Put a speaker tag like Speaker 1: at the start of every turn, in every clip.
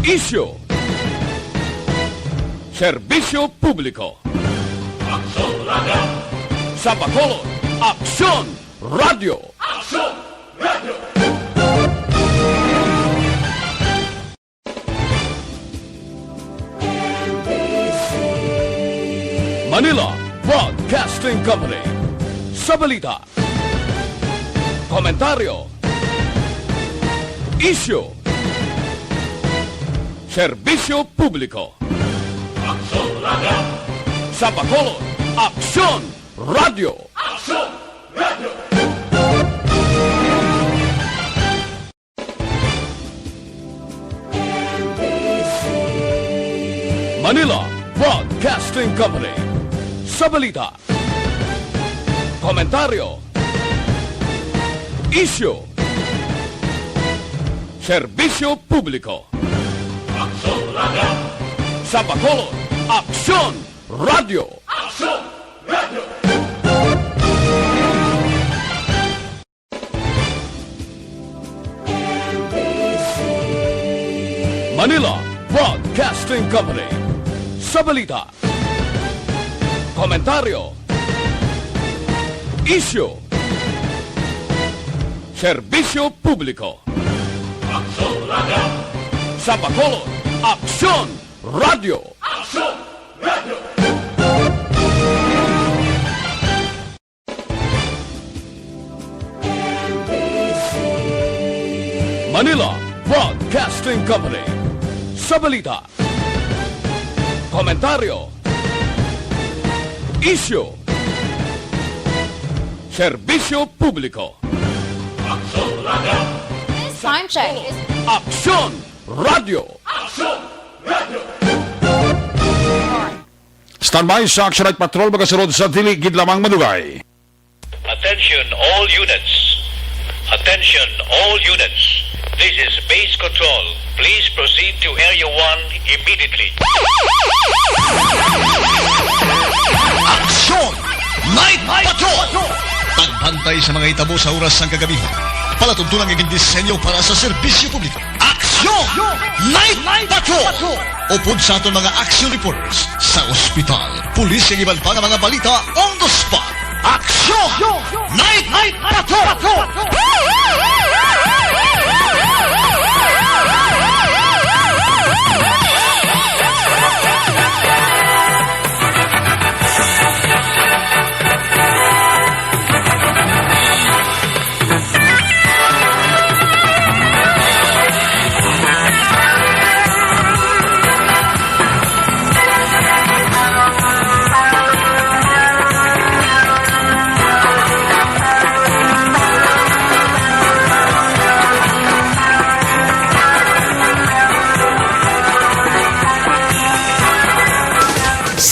Speaker 1: Isyu, serbisyo publiko.
Speaker 2: Aksyon Radio!
Speaker 1: Sa Bacolod, Aksyon Radio.
Speaker 2: Aksyon Radio!
Speaker 1: Manila Broadcasting Company. Sa balita, komentaryo, isyu, serbisyo publiko.
Speaker 2: Aksyon Radio!
Speaker 1: Sa Bacolod, Aksyon Radio.
Speaker 2: Aksyon Radio!
Speaker 1: Manila Broadcasting Company. Sa balita, komentaryo, isyu, serbisyo publiko.
Speaker 2: Aksyon Radio!
Speaker 1: Sa Bacolod, Aksyon Radio.
Speaker 2: Aksyon Radio!
Speaker 1: Manila Broadcasting Company. Sa balita, komentaryo, isyu, serbisyo publiko.
Speaker 2: Aksyon Radio!
Speaker 1: Sa Bacolod, Aksyon Radio.
Speaker 2: Aksyon Radio!
Speaker 1: Manila Broadcasting Company. Sa balita, komentaryo, isyu, serbisyo publiko.
Speaker 2: Aksyon Radio!
Speaker 3: Time check is
Speaker 1: Aksyon Radio.
Speaker 2: Aksyon Radio!
Speaker 4: Standby sa Action Night Patrol magasunod sa dili gid lamang madugay.
Speaker 5: Attention all units. Attention all units. This is base control. Please proceed to Area 1 immediately.
Speaker 6: Aksyon! Night Patrol! Pagbantay sa mga itabo sa oras ng kagabihan. Palatuntunan ng disenyo para sa serbisyo publiko. Aksyon! Night Patrol! Upod sa aton mga action reporters sa ospital, pulis yung iban pa ng mga balita on the spot. Aksyon! Night Patrol!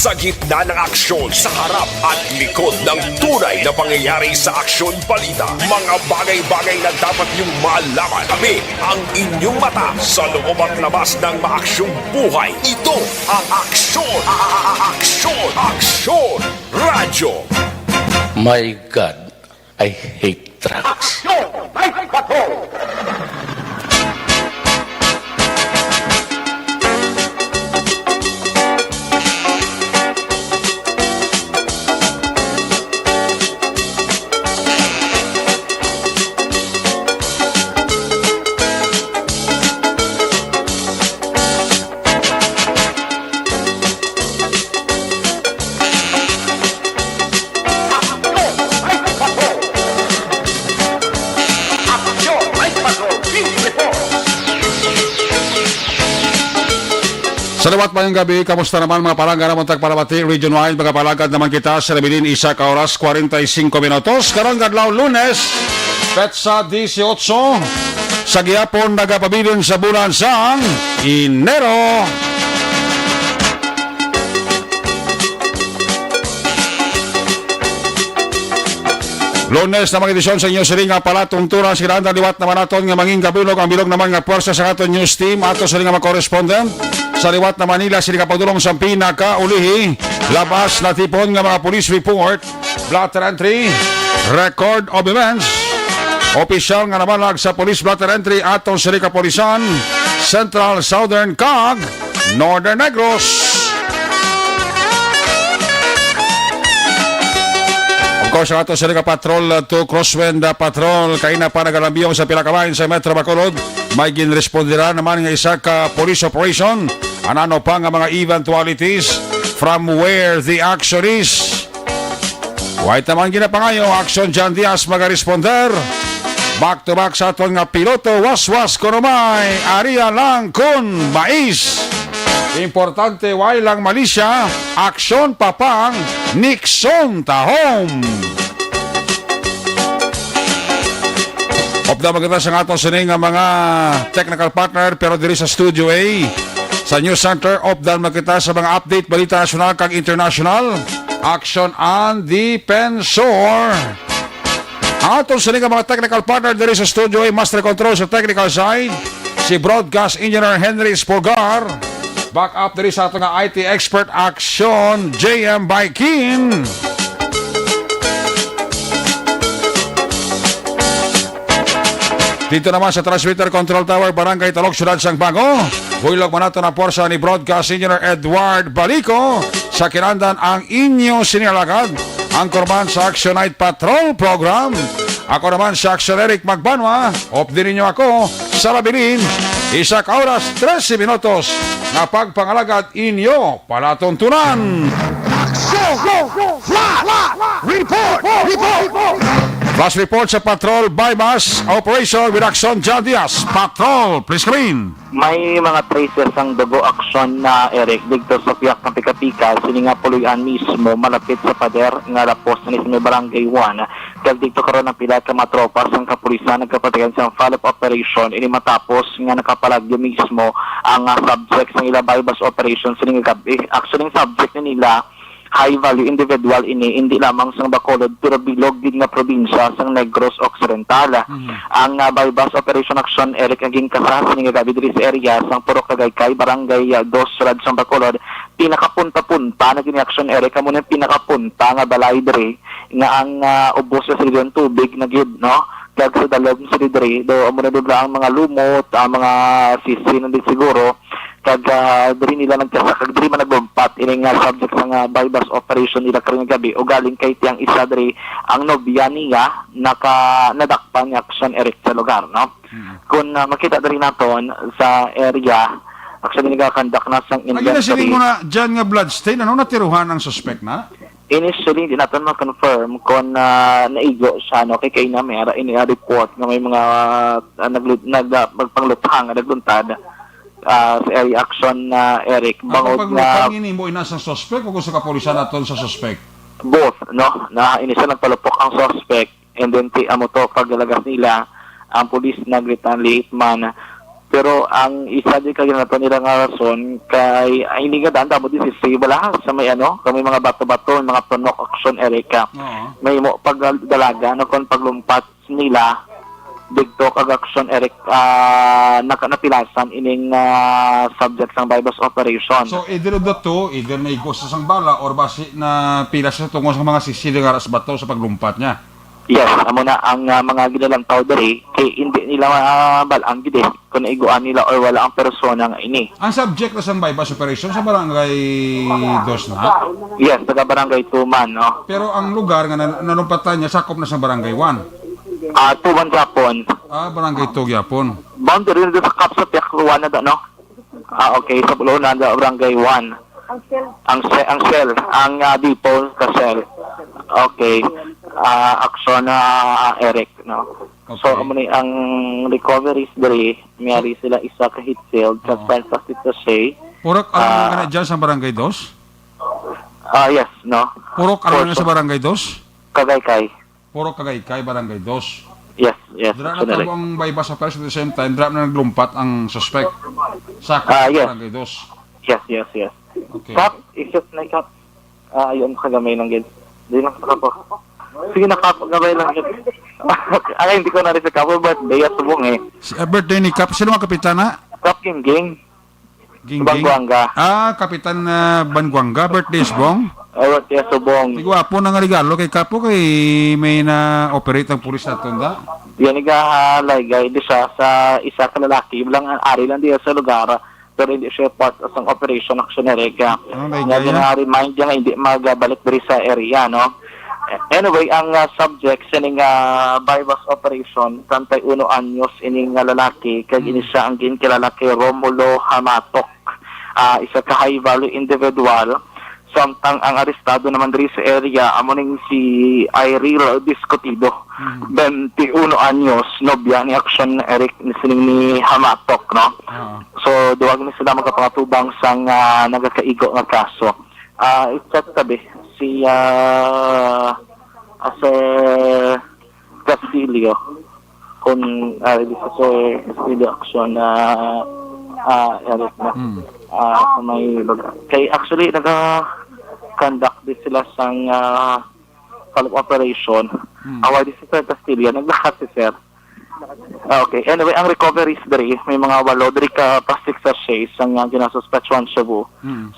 Speaker 7: Sa gitna ng aksyon, sa harap at likod ng tunay na pangyayari sa aksyon balita, mga bagay-bagay na dapat niyong malaman. Kami ang inyong mata sa loob at labas ng maaksyong buhay. Ito ang Aksyon! Aksyon! Radyo!
Speaker 8: My God, I hate trucks.
Speaker 7: Aksyon! Night Patrol!
Speaker 4: Salamat pa yung gabi. Kamusta naman mga palangga naman tagpalabati? Region-wide, mga palagad naman kita sa Labilin, isa ka oras, 45 minutos. Karong gadlaw Lunes, petsa 18, sa gihapon nagapabilin sa bulan sang Enero. Lunes na mga edisyon sa inyo sila nga pala tungturan sila ang liwat naman natin nga manging kabilog ang bilog naman nga puwersa sa aton news team ato sila nga mga-correspondent sa liwat na Manila sila kapagdulong sa pinaka-ulihi labas na tipon nga mga police report, blotter entry, record of events, opisyal nga namalag sa police blotter entry aton sila kapolisan Central Southern CAG, Northern Negros. Of course, ang ato sa Patrol to Crosswind Patrol, kay na pa nagalambiyong sa pinakamain sa Metro Bacolod, may ginrespondera naman nga isa ka police operation, anano pa nga mga eventualities from where the action is. White naman ginapangayo, Action John Diaz mag-responder. Back to back sa aton nga piloto, waswas kunumay, ariya lang kun mais. Importante, way lang Malaysia, aksyon papang, Nixon tahom. Opda maganda sa aton sining nga mga technical partner, pero diri sa Studio A, sa News Center, opda magkita sa mga update, balita nasyonal kag international, action and defensor. Ang aton sining nga mga technical partner diri sa Studio A, Master Control sa technical side, si Broadcast Engineer Henry Spolgar. Back up diri sa ato nga IT expert action, JM Baikin. Dito naman sa Transmitter Control Tower, Barangay Talok, Syudad Sangbango. Huilog man nato na porsa ni Broadcast Engineer Edward Balico. Sa kinandan ang inyo sinilagad, ang korban sa Action Night Patrol Program. Ako naman sa Action Eric Magbanwa. Op din ninyo ako sa Labilin. Isa ka oras, 13 minutos na pagpangalagad inyo palatuntunan. Flash report sa Patrol Bypass Operation with Action John Diaz. Patrol, please screen.
Speaker 9: May mga traces ang dugo aksyon na Eric dito sa piyak ng Pika-Pika, sininga puluyan mismo malapit sa pader nga lapos na sa Barangay 1. Kaya dito karoon ng pila ka matropas ang kapulisan nagkapatigan sa follow-up operation ini matapos nga nakapalagyo mismo ang subject ng ila bypass operation sininga gabi. Actually, yung subject nila high value individual ini hindi lamang sang Bacolod pero bilog din nga probinsya sang Negros Occidental. Ang bypass operation action Eric naging kasas ni gabi diri sa area sang Purok Tagaytay Barangay 2 Sulad sang Bacolod pinakapunta-punta na gini action Eric kamo na pinakapunta nga balay diri nga ang ubos sa silong tubig na gid no kag sa dalog sa diri do amo na dudla ang mga lumot ang mga sisi nandit siguro kag diri nila nagkasakag diri man naglumpat ini nga subject sa nga bypass operation nila karong gabi o galing kay tiyang isa diri ang nobya niya nadakpan nga action Eric sa lugar no kung makita diri naton sa area actually nagakandak na sang
Speaker 4: Agila siling mo na dyan nga bloodstain, ano natiruhan ang suspect na?
Speaker 9: initially di natin ma-confirm kung naigo siya no kay na may report nga may mga magpanglutang nagluntad sa area action Eric bangod
Speaker 4: nga pagpangini mo inasang suspect o kung sa kapulisan naton sa suspect?
Speaker 9: Both no na inisa nagpalupok ang suspect and then amo to paggalagas nila ang pulis nag-retaliate man pero ang isa di kay nato nila nga rason kay hindi nga danda mo din si bala sa may kami mga bato-bato mga tunok action Erica may mo pagdalaga no kon paglumpat nila dito kag action Eric napilasan ining subject sang bypass operation.
Speaker 4: So either of the two, either na igos sa sang bala or basi na pilas sa tungkol sa mga sisiling aras bato sa paglumpat niya.
Speaker 9: Yes, amo na ang mga ginalantaw diri kay hindi nila balang gid kung naiguan nila or wala ang persona nga ini.
Speaker 4: Ang subject na sang bypass operation sa barangay 2 na?
Speaker 9: Yes, taga barangay 2 man no.
Speaker 4: Pero ang lugar nga nanumpatan niya sakop na sa barangay 1.
Speaker 9: Tuwan Japon.
Speaker 4: Barangay 2 Yapon.
Speaker 9: Boundary rin sa Kap sa Piakruan na no? Okay, sa Pulo na barangay 1. Ang cell, ang depot ka cell. Okay. Action Eric, no? Okay. So, ang recoveries diri, mayari sila isa ka hit field, just fantastic to say.
Speaker 4: Purok alam nga dyan sa barangay 2?
Speaker 9: Yes, no?
Speaker 4: Purok alam nga sa barangay 2?
Speaker 9: Kagaykay.
Speaker 4: Purok Kagaykay, barangay 2.
Speaker 9: Yes.
Speaker 4: Dra na tabo ang bypass operation at the same time, dra na naglumpat ang suspect sa
Speaker 9: yes.
Speaker 4: barangay 2.
Speaker 9: Yes.
Speaker 4: Okay.
Speaker 9: Kap, isip na kap. Ayun, kagamay lang gid. Di lang sa kapo. Sige na kap, gamay lang gid. Ay, hindi ko na rin sa kapo, birthday at subong
Speaker 4: Birthday ni Kap, sino ang kapitana?
Speaker 9: Kap Gingging.
Speaker 4: Gingging?
Speaker 9: Banguanga.
Speaker 4: Kapitan Banguanga, birthday is bong?
Speaker 9: O, tiya subong.
Speaker 4: Igwapo na nga regalo kay Kapo kay may na-operate ang pulis na tunda.
Speaker 9: Yan nagahalay, gay, di siya sa isa ka lalaki. Lang ari lang diya sa lugar. Pero hindi siya part of ang operation action area. Nga gina-remind niya nga hindi magabalik diri sa area, no? Anyway, ang subject sa ning bypass operation, 31 anyos ining lalaki, kag ini siya ang ginkilala kay Romulo Hamatok. Isa ka high value individual. Samtang ang arestado naman diri sa area amo ning si Iril Discotido, 21 anyos, nobya ni Action Eric ni Hamatok, no? So duwag ni sila magkapatubang sang nagakaigo nga kaso. It's tabi si Castillo kung Sir Castillo Action Eric na sa may lugar. Kay actually conduct din sila sang follow-up operation. Away din si Sir Castillo, naglakas si Sir. Okay, anyway, ang recoveries diri, may mga 8 diri ka plastic sachets ang ginasuspetsyon Cebu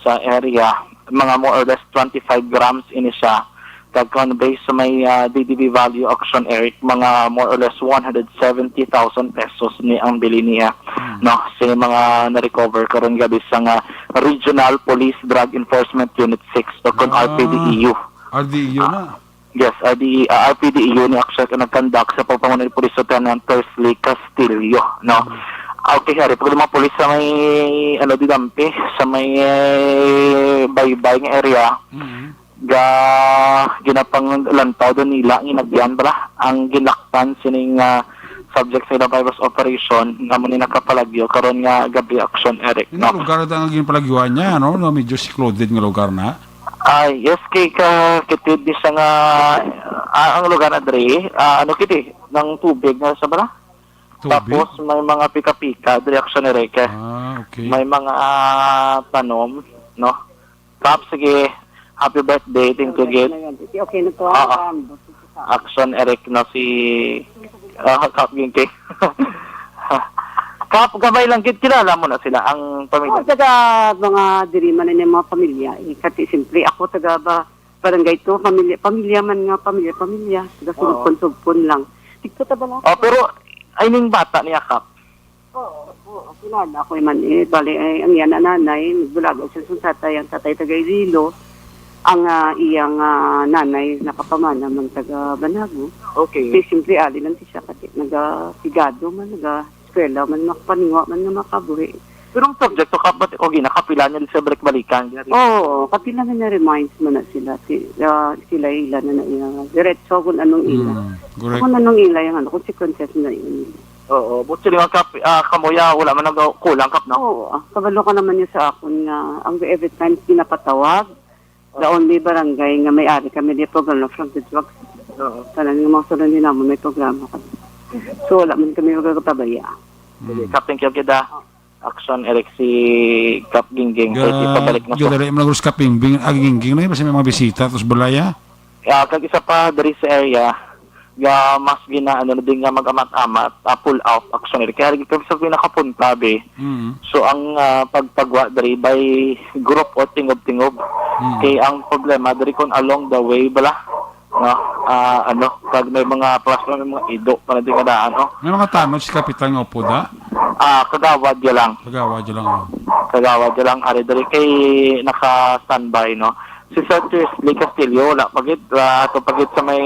Speaker 9: sa area. Mga more or less 25 grams ini siya. Kagkan based sa may DDB value auction, Eric, mga more or less 170,000 pesos ni ang bili niya. No, sa mga na-recover karon gabi sa Regional Police Drug Enforcement Unit 6 o kon RPDEU.
Speaker 4: RDEU na?
Speaker 9: Yes, RPDEU ni actually nag-conduct sa pagpamuno ni Police Lieutenant Persley Castillo, no? Okay, hari, pag mga police sa may Didampi, sa may baybay ng area, ginapang lantaw doon nila, inagyan bala, ang ginakpan sining subject sa ilang bypass operation, nga mo ni nakapalagyo, karon nga gabi Action Eric,
Speaker 4: no? Yung lugar na ang ginapalagyuan niya, no? Medyo secluded nga lugar na.
Speaker 9: Yes, kay kitid di siya nga, ang lugar na dre, kiti, ng tubig nga sa bala.
Speaker 4: Tubig?
Speaker 9: Tapos may mga pika-pika, Action Eric.
Speaker 4: Okay.
Speaker 9: May mga tanom, no? Kap, sige, happy birthday, thank you, Git.
Speaker 10: Okay na to.
Speaker 9: Action Eric na si Kap Ginke. Kap, gabay lang, Git, kilala mo na sila, ang pamilya.
Speaker 10: Taga mga diriman na mga pamilya. Kati simple, ako taga barangay to, pamilya man nga, pamilya. Taga sunod-pun lang. Tigto ta ba lang?
Speaker 9: Pero, ay ning bata niya, Kap.
Speaker 10: Oo, kilala ako man bali, ang yan na nanay, nagbulag sa tatay, ang tatay taga Irilo. Ang iyang nanay nakapamana man taga Banago.
Speaker 9: Okay.
Speaker 10: Kaya simple ali lang siya kasi nagapigado man, nag-eskwela man, makapaningwa man nga makabuhi.
Speaker 9: Pero ang subject to Kap, nakapila niya sa balik-balikan.
Speaker 10: Oo, kapila na reminds mo na sila. Sila ilan na diretso kung anong ila.
Speaker 4: Correct.
Speaker 10: Kung anong ila yung consequences na yun.
Speaker 9: Oo, but sila nga Kap, kamuya, wala man nag-kulang Kap, no?
Speaker 10: Oo, kabalo ka naman niya sa akon nga, ang every time pinapatawag, the only barangay nga may-ari kami di programa from the drugs. Tanan nga mga sunod din naman may programa kami. So wala man kami magkakapabaya.
Speaker 9: Kap, thank you, Gida. Action Eric si Kap Gingging. Pabalik na
Speaker 4: siya. Gila rin mo nagulus Kap Gingging na yun, kasi may mga bisita, tapos balaya.
Speaker 9: Kag isa pa dari sa area, mas din nga mag-amat-amat, pull out Action Eric. Kaya kami sa pinakapunta, be. So ang pagpagwa dari by group o tingob-tingob. Kaya ang problema dari kon along the way bala, no, pag may mga plasma, may mga ido para di kadaan, no.
Speaker 4: May mga tanod si Kapitan nga upo da?
Speaker 9: Kagawad ya lang. Kagawad ya lang, ari dari kay naka-standby, no. Si Sir Lee Castillo, wala pagit, ato pagit sa may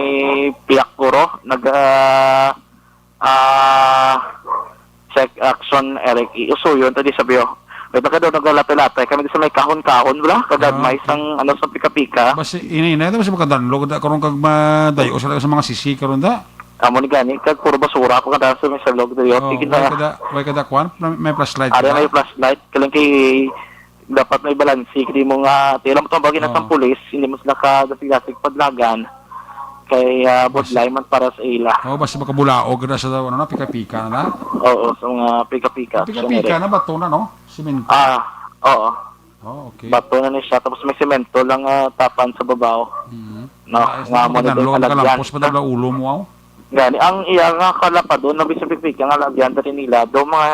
Speaker 9: Piakuro, check Action Eric, iuso yun, tadi sabiyo. May baka daw naglalapay-lapay, kami sa may kahon-kahon, wala, kagagmay sang sa pika-pika.
Speaker 4: Basta inina ito, basta makadanlo, karon kag madayo sa mga sisi, karon da?
Speaker 9: Amo ni gani, kag puro basura, ako kada sa may salog dito.
Speaker 4: Way kada kwan, may flashlight.
Speaker 9: Ari may flashlight, kalang kay dapat may balansi, hindi mo nga, tila mo itong bagay na sa pulis, hindi mo sila ka-dasig-dasig padlagan, kay budlay man para sa ila.
Speaker 4: Basta makabulaog na sa pika-pika na?
Speaker 9: Oo, sa mga pika-pika.
Speaker 4: Pika-pika na, bato na, no? Simento?
Speaker 9: Oo.
Speaker 4: Okay.
Speaker 9: Bato na niya siya, tapos may semento lang tapan sa babaw. No, nga mo na doon kalagyan.
Speaker 4: Kalampos pa daw ulo mo, aw?
Speaker 9: Gani, ang iya nga kalapa doon, nabis sa pika nga lagyan rin nila, doon mga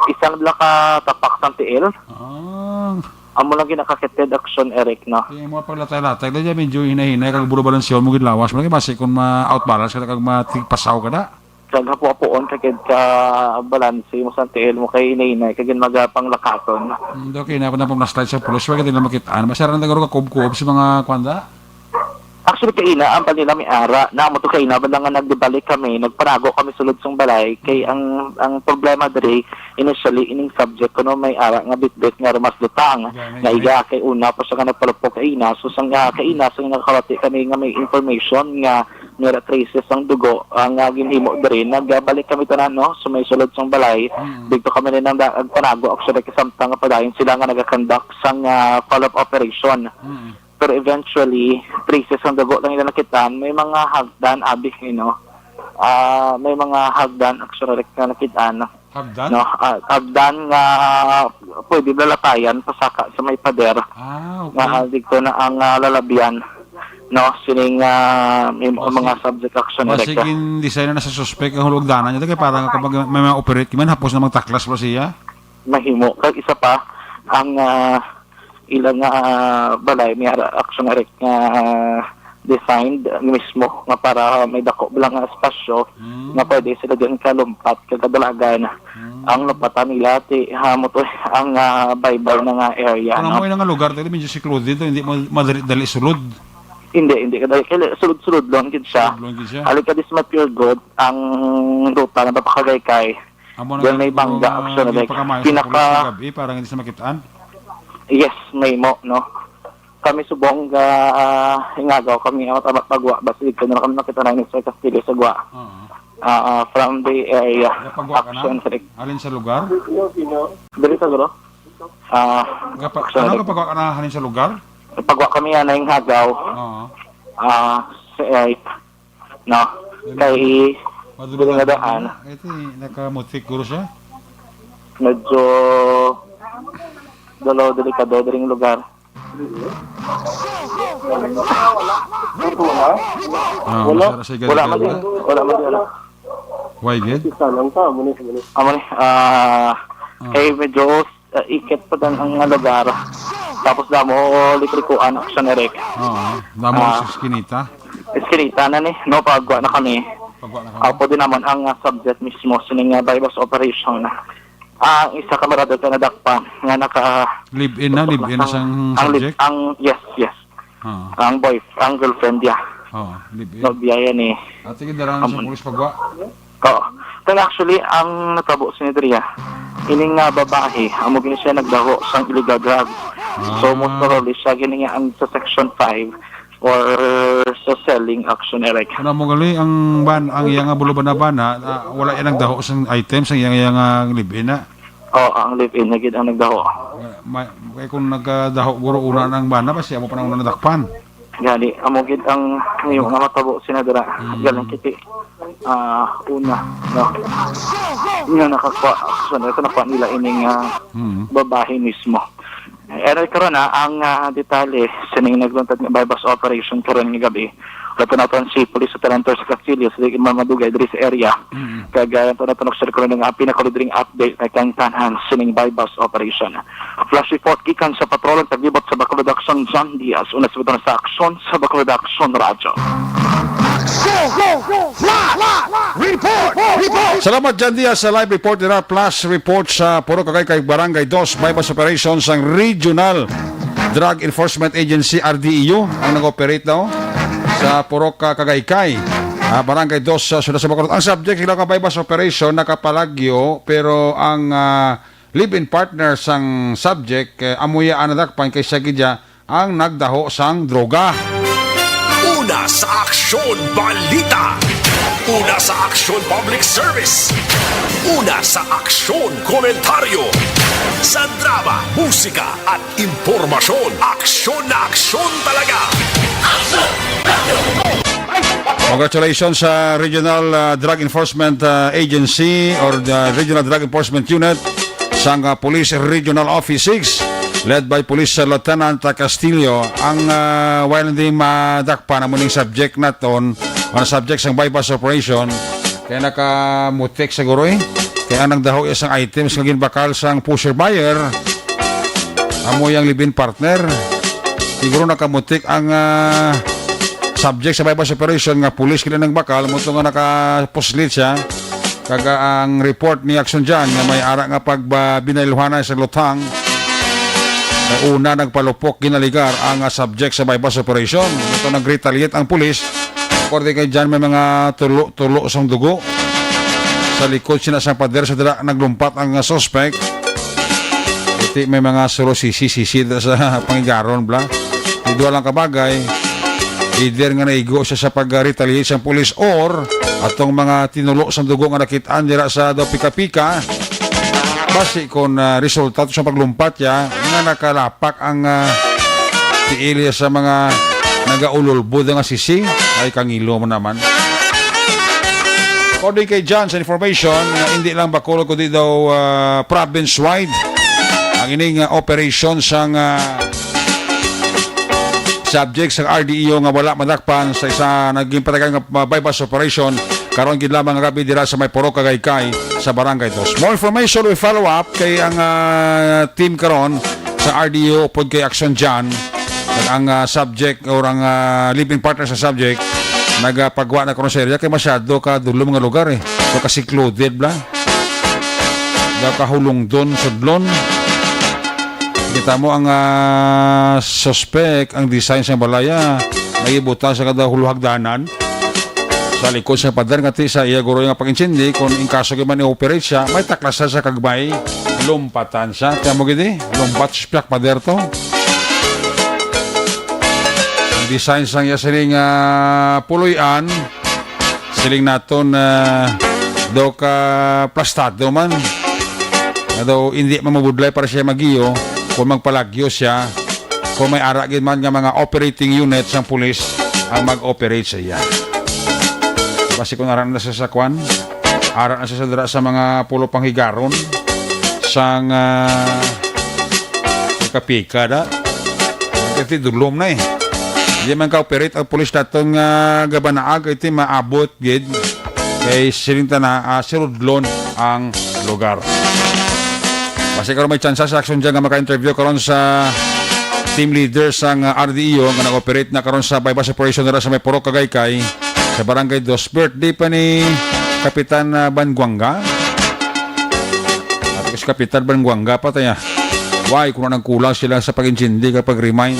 Speaker 9: isang lang ka tapak sa tiil. amo lang ginakakitid action, Eric, no?
Speaker 4: Kaya mo paglatay-latay, dahil medyo hinahinay, kag buro balansyon mo gidlawas, malagi basi kung ma-outbalance ka, kag matigpasaw ka na.
Speaker 9: Kag hapo-hapoon kagid ka balanse mo sa tiil mo kay inay kagid magapang lakaton.
Speaker 4: Hindi, okay na pam-slide sa pulos, wag ka din na makitaan. Masarang na garo ka kub-kub sa mga kwanda.
Speaker 9: Actually kay ina ang panila may ara na mo to kay ina banda nga nagdibalik kami, nagpanago kami sulod sang balay kay ang problema diri initially ining subject kuno may ara nga bitbit nga mas lutang nga iga kay una pa sa nga nagpalupok kay ina so sang kay ina sang nakakawati kami nga may information nga nira traces ang dugo ang ginhimo diri nagbalik kami tanan no so may sulod sang balay dito kami rin ang panago actually kasamtang nga padayon sila nga nagakonduct sang follow-up operation. Pero eventually, traces ang dugo lang nila nakitaan. May mga hagdan, abis, may mga hagdan, actually, na nakitaan.
Speaker 4: Hagdan?
Speaker 9: No, hagdan nga pwede lalatayan, pasaka sa may pader.
Speaker 4: Okay.
Speaker 9: Dito na ang lalabyan. No, sining may mga subject action.
Speaker 4: Masiging design na sa suspect ang hulog danan niya. Kaya parang kapag may mga operate, kiman hapos na magtaklas ba siya?
Speaker 9: Mahimo. Kag isa pa, ang ilang balay may action erect nga designed mismo nga para may dako bilang nga espasyo nga pwede sila din kalumpat kagdalagan ang lupatan nila ti hamo to ang baybay na nga area
Speaker 4: Ano mo nga lugar dito medyo secluded dito hindi mo madali sulod.
Speaker 9: Hindi kadali kay sulod-sulod lang gid siya. Ali ka dis pure good ang ruta nga papakagay
Speaker 4: Then
Speaker 9: may bangga action erect
Speaker 4: pinaka parang hindi sa makitaan.
Speaker 9: Yes, may mo, no? Kami subong hingagaw kami ang pagwa basi ko na kami nakita na sa Castillo sa Gwa. From the area. Action
Speaker 4: Alin sa lugar?
Speaker 9: Dili sa guro.
Speaker 4: Ano kapag na halin sa lugar?
Speaker 9: Pagwa kami na hingagaw. Sa area. No. Kay
Speaker 4: Madulog na daan. Ito nakamutik guro siya.
Speaker 9: Medyo delikado diring lugar. Wala man din.
Speaker 4: Why good?
Speaker 9: Kay medyo ikit pa dan ang lugar. Tapos damo likrikuan action erect.
Speaker 4: Damo sa skinita.
Speaker 9: Eskinita na ni, no pagwa na kami. Apo din naman ang subject mismo sining bypass operation. Ang isa kamarada ka nadakpan nga naka
Speaker 4: live-in na sang subject?
Speaker 9: Yes. Ang girlfriend niya.
Speaker 4: Live-in.
Speaker 9: No, biyaya ni.
Speaker 4: At sige, darang sa pulis pagwa?
Speaker 9: Oo. Pero actually, ang natabo sa Nidria, ining babae, amo gini siya nagdaho sang illegal drugs. So, most probably, siya gini nga ang sa Section 5 or sa selling action erect.
Speaker 4: Ano mo gali ang iyang buluban na bana wala yan nagdaho sang items ang iyang live-in na.
Speaker 9: Ang live-in na gid ang nagdaho.
Speaker 4: Kaya kung nagdaho guro una ng bana pa siya mo pa nang nadakpan.
Speaker 9: Gali amo gid ang ngayon nga matabo sinadara. Galing kiti una no. Nga nakakuha action ito nakuha nila ining babae mismo. Karon ang detalye sining nagluntad nga bypass operation karon nga gabi. Lato naton si Police Lieutenant sa Castillo sa mamadugay diri sa area. Kagaya to naton sa karon nga pinakaludring update kay kang tanhan sining bypass operation. Flash report gikan sa patrol taglibot sa Bacolod Action John Diaz una sa action sa Bacolod Action Radyo.
Speaker 4: Salamat dyan Diaz sa live report nila plus report sa Puro Kagay Barangay 2 bypass operations ang Regional Drug Enforcement Agency RDEU ang nag-operate daw sa Puro Kagay Barangay 2 sa Suda sa Bacolod. Ang subject sila ka bypass operation nakapalagyo pero ang live-in partner sang subject amuya anadakpan kay Sagidya ang nagdaho sang droga.
Speaker 7: Una sa Aksyon Balita. Una sa Aksyon Public Service. Una sa Aksyon Komentaryo. Sa drama, musika at impormasyon. Aksyon na aksyon talaga. Aksyon!
Speaker 4: Congratulations sa Regional Drug Enforcement Agency or the Regional Drug Enforcement Unit sang Police Regional Office 6 led by Police Lieutenant Castillo ang while hindi madakpan ang muning subject naton ang subject sang bypass operation kaya nakamutik siguro kaya nang daho isang items nga ginbakal sang pusher buyer amo yang live-in partner. Siguro nakamutik ang subject sa bypass operation nga pulis kila ng bakal mo nga nakapuslit siya. Kaga ang report ni Action dyan nga may ara nga pagbinailuhanan sa lutang una nagpalupok ginaligar ang subject sa bypass operation. Ito nag-retaliate ang pulis. According kay dyan may mga tulo sang dugo sa likod sinasang pader sa dala naglumpat ang suspect. Iti may mga suro sisi sa pangigaron bla. Di lang kabagay either nga naigo siya sa pag-retaliate sa pulis or atong mga tinulo sa dugo nga nakitaan dira sa daw pika-pika base kon resultato sa paglumpat ya nga nakalapak ang tiili sa mga nagaululbod nga sisi ay kangilo mo naman. According kay John sa information hindi lang Bacolod kundi daw province-wide ang ining operation sang subject sa RDEO nga wala madakpan sa isa naging patagang bypass operation karon gid lamang gabi dira sa may Puro Kagaykay sa Barangay 2. More information we follow up kay ang team karon sa RDEO pod kay Action Jan ang subject or ang living partner sa subject nagapagwa na karon sa area kay masyado ka dulom nga lugar so ka secluded bla kahulong don sudlon. Kita mo ang suspect, ang design sa balaya, naibutan sa kada huluhagdanan sa likod sa pader nga sa iya guro nga pag-insindi kung in kaso man i-operate siya, may taklasan sa kagbay, lumpatan siya. Kaya mo gini, lumpat sa pader to. Ang design sa iya siling puloyan, siling naton daw ka plastado man. Daw hindi mamabudlay para siya magiyo. Kung magpalagyo siya, kung may aragin man nga mga operating units ng pulis ang mag-operate sa iya. Kasi kung aran na sa sakwan, aran na sa mga pulo panghigaron, sang kapika da. Kasi dulom na Hindi man ka-operate ang pulis natong gabanaag, ito maabot, gid. Kay silinta na sirudlon ang lugar. Kasi karon may chance sa Action dyan nga maka-interview karon sa team leader sang RDEO nga nag-operate na karon sa bypass operation nila sa may Puro Kagaykay sa Barangay 2. Birthday pa ni Kapitan Banguanga. At kasi Kapitan Banguanga pa tayo. Why? Kung anong kulang sila sa pag-intindi kapag remind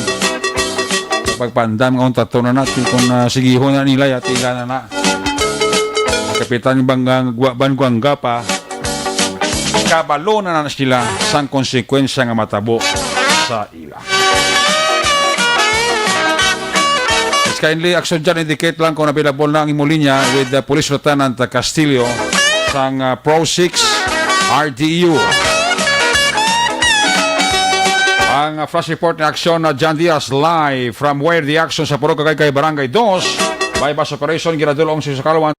Speaker 4: kapag pandam ng tato na natin kung sigihon na nila yatila na Kapitan Banguanga pa kabalo na sila sang konsekwensya nga matabo sa ila. It's kindly Action dyan indicate lang kung available na ang imo linya with the Police Lieutenant Castillo sang Pro 6 RDEO. Ang flash report ni Action na John Diaz live from where the action sa Puro Kagaykay Barangay 2 bypass operation ginadulong sa Kalawan.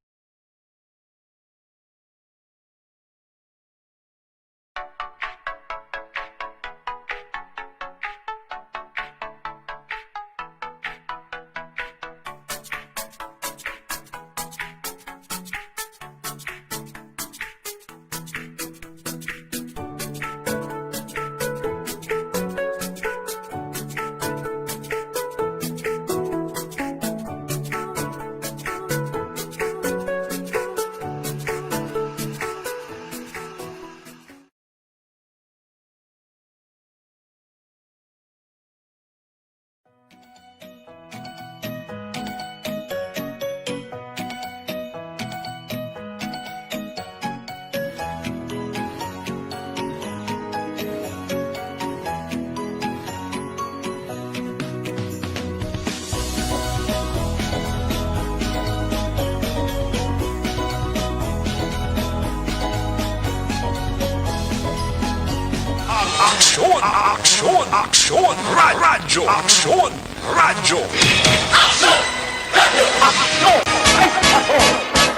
Speaker 7: Aksyon! Radyo! Aksyon! Radyo!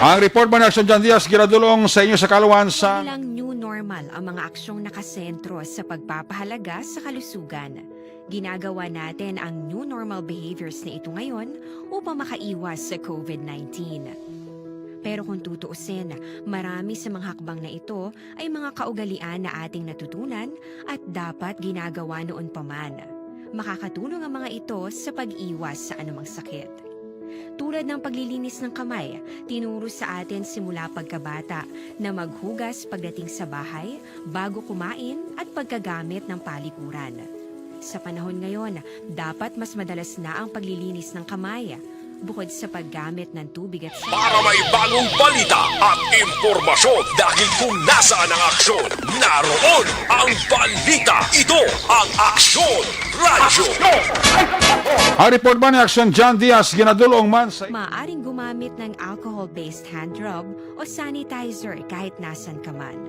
Speaker 4: Ang report ba ng Action John Diaz ginadulong sa inyo sa Kalawan sa
Speaker 11: Walang new normal ang mga aksyong nakasentro sa pagpapahalaga sa kalusugan. Ginagawa natin ang new normal behaviors na ito ngayon upang makaiwas sa COVID-19. Pero kung tutuusin, marami sa mga hakbang na ito ay mga kaugalian na ating natutunan at dapat ginagawa noon pa man. Makakatulong ang mga ito sa pag-iwas sa anumang sakit. Tulad ng paglilinis ng kamay, tinuro sa atin simula pagkabata na maghugas pagdating sa bahay, bago kumain at pagkagamit ng palikuran. Sa panahon ngayon, dapat mas madalas na ang paglilinis ng kamay, bukod sa paggamit ng tubig at sabon.
Speaker 7: Para may bagong balita at impormasyon dahil kung nasaan ang aksyon, naroon ang balita. Ito ang Aksyon Radio.
Speaker 4: Ang report ba ni Aksyon John Diaz ginadulong man sa...
Speaker 11: Maaaring gumamit ng alcohol-based hand rub o sanitizer kahit nasan ka man.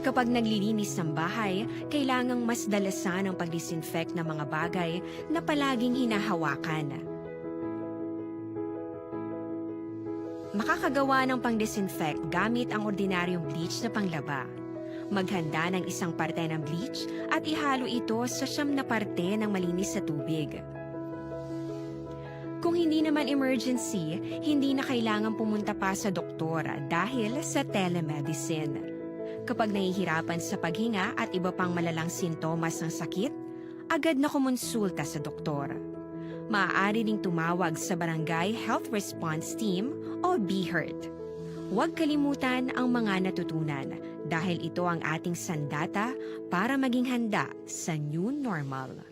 Speaker 11: Kapag naglilinis ng bahay, kailangang mas dalasan ang pag-disinfect ng mga bagay na palaging hinahawakan. Makakagawa ng pang-disinfect gamit ang ordinaryong bleach na panglaba. Maghanda ng isang parte ng bleach at ihalo ito sa 9 na parte ng malinis na tubig. Kung hindi naman emergency, hindi na kailangan pumunta pa sa doktor dahil sa telemedicine. Kapag nahihirapan sa paghinga at iba pang malalang sintomas ng sakit, agad na kumonsulta sa doktor. Maaari ding tumawag sa Barangay Health Response Team o BHERT. Huwag kalimutan ang mga natutunan dahil ito ang ating sandata para maging handa sa new normal.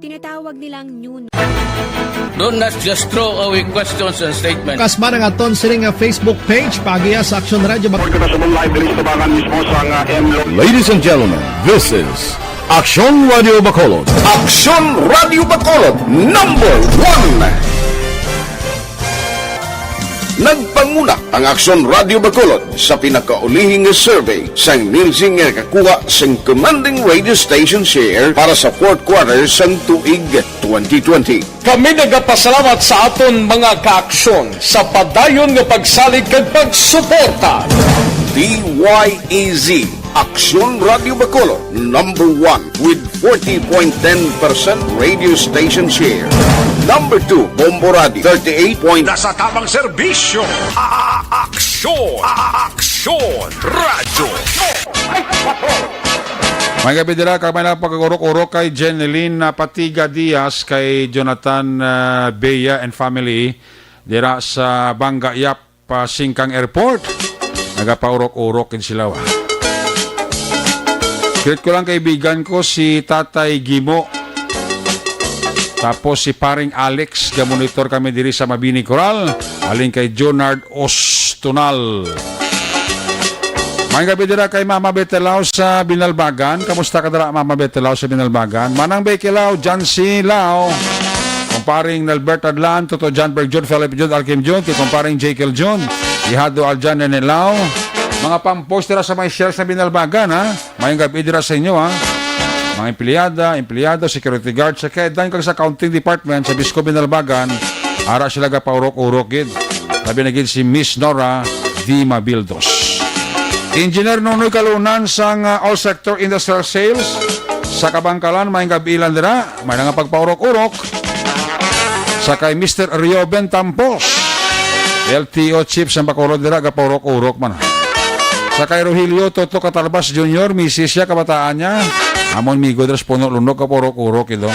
Speaker 11: Tinatawag nilang new
Speaker 8: Do not just throw away questions and statements.
Speaker 6: Kasmara nga ton siring nga Facebook page pagiya sa Aksyon Radio.
Speaker 1: Ladies and gentlemen, this is Aksyon Radio Bacolod.
Speaker 7: Aksyon Radio Bacolod #1. Nagpanguna ang Aksyon Radio Bacolod sa pinakaulihing survey sa Nielsen nga kakuha sa commanding radio station share para sa 4th quarter sang tuig 2020.
Speaker 1: Kami nagapasalamat sa aton mga kaaksyon sa padayon nga pagsalig kag pagsuporta.
Speaker 7: DYEZ Aksyon Radio Bacolod #1 with 40.10% radio station share. #2 Bombo Radio 38. Nasa tamang serbisyo. Aksyon Radio.
Speaker 4: May gabi dira kami na pagkagurok-urok kay Jeneline Patiga Diaz, kay Jonathan Bea and family dira sa Banga Yap, Singkang Airport. Nagapaurok-urok din sila. Kirit ko lang kaibigan ko si Tatay Gimo. Tapos si paring Alex, gamonitor kami diri sa Mabini Coral. Aling kay Jonard Ostunal. May gabi dira kay Mama Betelao sa Binalbagan. Kamusta ka dira, Mama Betelao sa Binalbagan? Manang Bekelao, Jancy Lao. Kumparing Nalbert Adlan, Toto John Berg John, Philip John, Alkim John, kay kumparing Jekyll John, Ihado Aljan Nenelao. Mga pampost dira sa may shares sa Binalbagan, ha? May gabi dira sa inyo, ha? Mga empleyado, security guard, sa kaya kag sa accounting department sa Bisco Binalbagan, ara sila ga paurok-urok gid. Labi na gid si Miss Nora D. Mabildos. Engineer Nonoy Kalunan sang all sector industrial sales sa Kabangkalan, may gabi ilan dira, may nga pagpaurok-urok. Sa kay Mr. Rioben Tampos, LTO chief sa Bacolod dira ga paurok-urok man. Sa kay Rogelio Toto Catalbas Jr., misis siya, kabataan niya. Amon migo dras puno lunog ka porok-urok ito.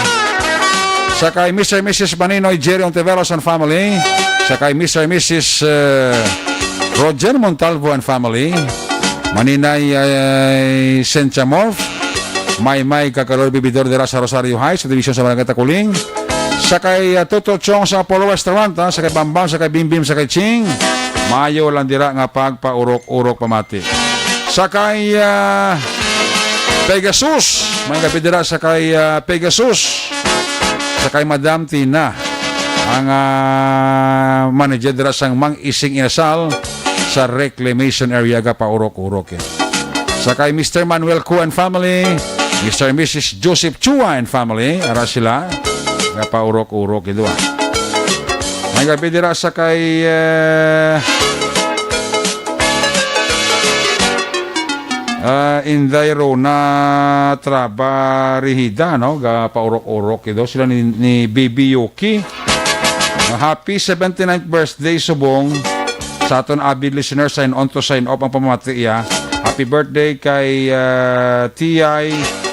Speaker 4: Sa kay Mr. and Mrs. Maninoy Jerry Ontiveros and family. Sa kay Mr. and Mrs. Roger Montalvo and family. Maninay Sentia Morph. May Kakalor Bibidor dira sa Rosario High sa division sa Barangay Takuling. Sa kay Toto Chong sa Apollo Restaurant, sa kay Bambam, sa kay Bimbim, sa kay Ching. Mayo lang dira nga pagpaurok-urok pamati. Sa kay Pegasus, may gabi dira sa kay Pegasus. Sa kay Madam Tina, ang manager dira sang Mang Ising Inasal sa reclamation area ga paurok-urok. Sa kay Mr. Manuel Cu and family, Mr. and Mrs. Joseph Chua and family, ara sila ga paurok-urok ito. May gabi dira sa kay Inday Rona Trabarihida, no? Ga paurok-urok ito. Sila ni Baby Yuki. Happy 79th birthday, Subong. Sa aton avid listener, sign on to sign off ang pamamati iya. Happy birthday kay T.I.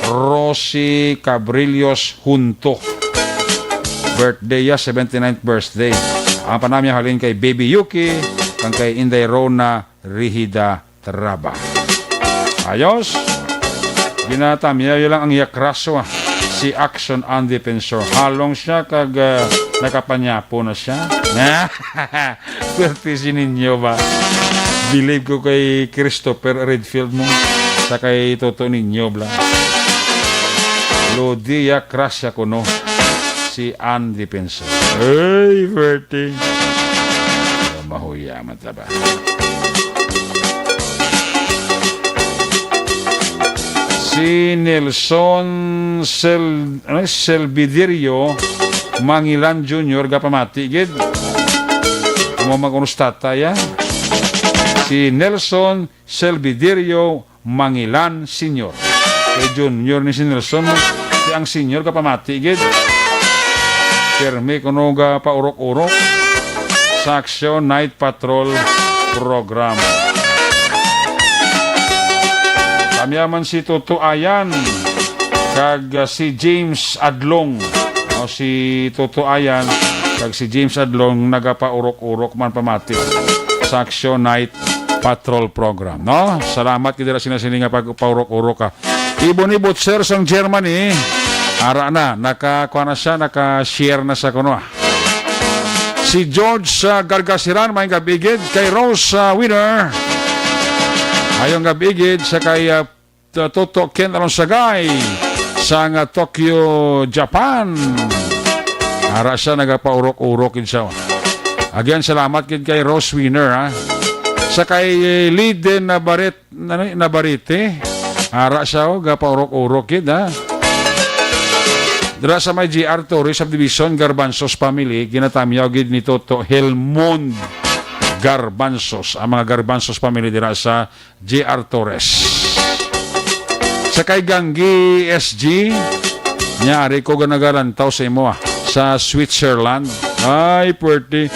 Speaker 4: Rosie Cabrillos Junto. Birthday ya, 79th birthday. Ang panami halin kay Baby Yuki, kang kay Inday Rona Rihida Traba. Ayos. Ginatamya yun lang ang yakraso si Action and Defensor. Halong siya kag nakapanyapo na siya. Pertisi ninyo ba? Believe ko kay Christopher Redfield mo sa kay Toto ninyo bla. Lodi yakrasya ko no si and Defensor. Hey, Bertie. Mahuya mataba. Si Nelson Selvidirio Mangilan Jr. Gapamati gid mo magkunustata ya. Si Nelson Selvidirio Mangilan Sr. Kay Junior ni si Nelson si ang senior Gapamati gid. Permi kuno ga paurok-urok sa Action Night Patrol program. Kamyaman si Toto Ayan kag si James Adlong. O si Toto Ayan kag si James Adlong nagapaurok-urok man pamati sa Action Night Patrol program, no? Salamat kidira sinasini nga pagpaurok-urok ka. Ibon-ibot sir sang Germany. Ara na nakakuha na siya, naka-share na sa kuno. Si George Gargasiran may gabigid kay Rose Winner. Ayong gabigid sa kay Toto Ken Alonsagay sa Tokyo, Japan. Ara siya nagapaurok-urok siya. Again, salamat kid kay Rose Winner ha. Sa kay Liden Nabarite. Ara siya gapaurok-urok kid ha. Dira sa may GR Torres Subdivision Garbanzos family, ginatamyaw gid ni Toto Helmond Garbanzos. Ang mga Garbanzos family dira sa GR Torres. Sa kay Ganggi SG, nyari ko ganagalantaw sa imo sa Switzerland. Ay, puwerte.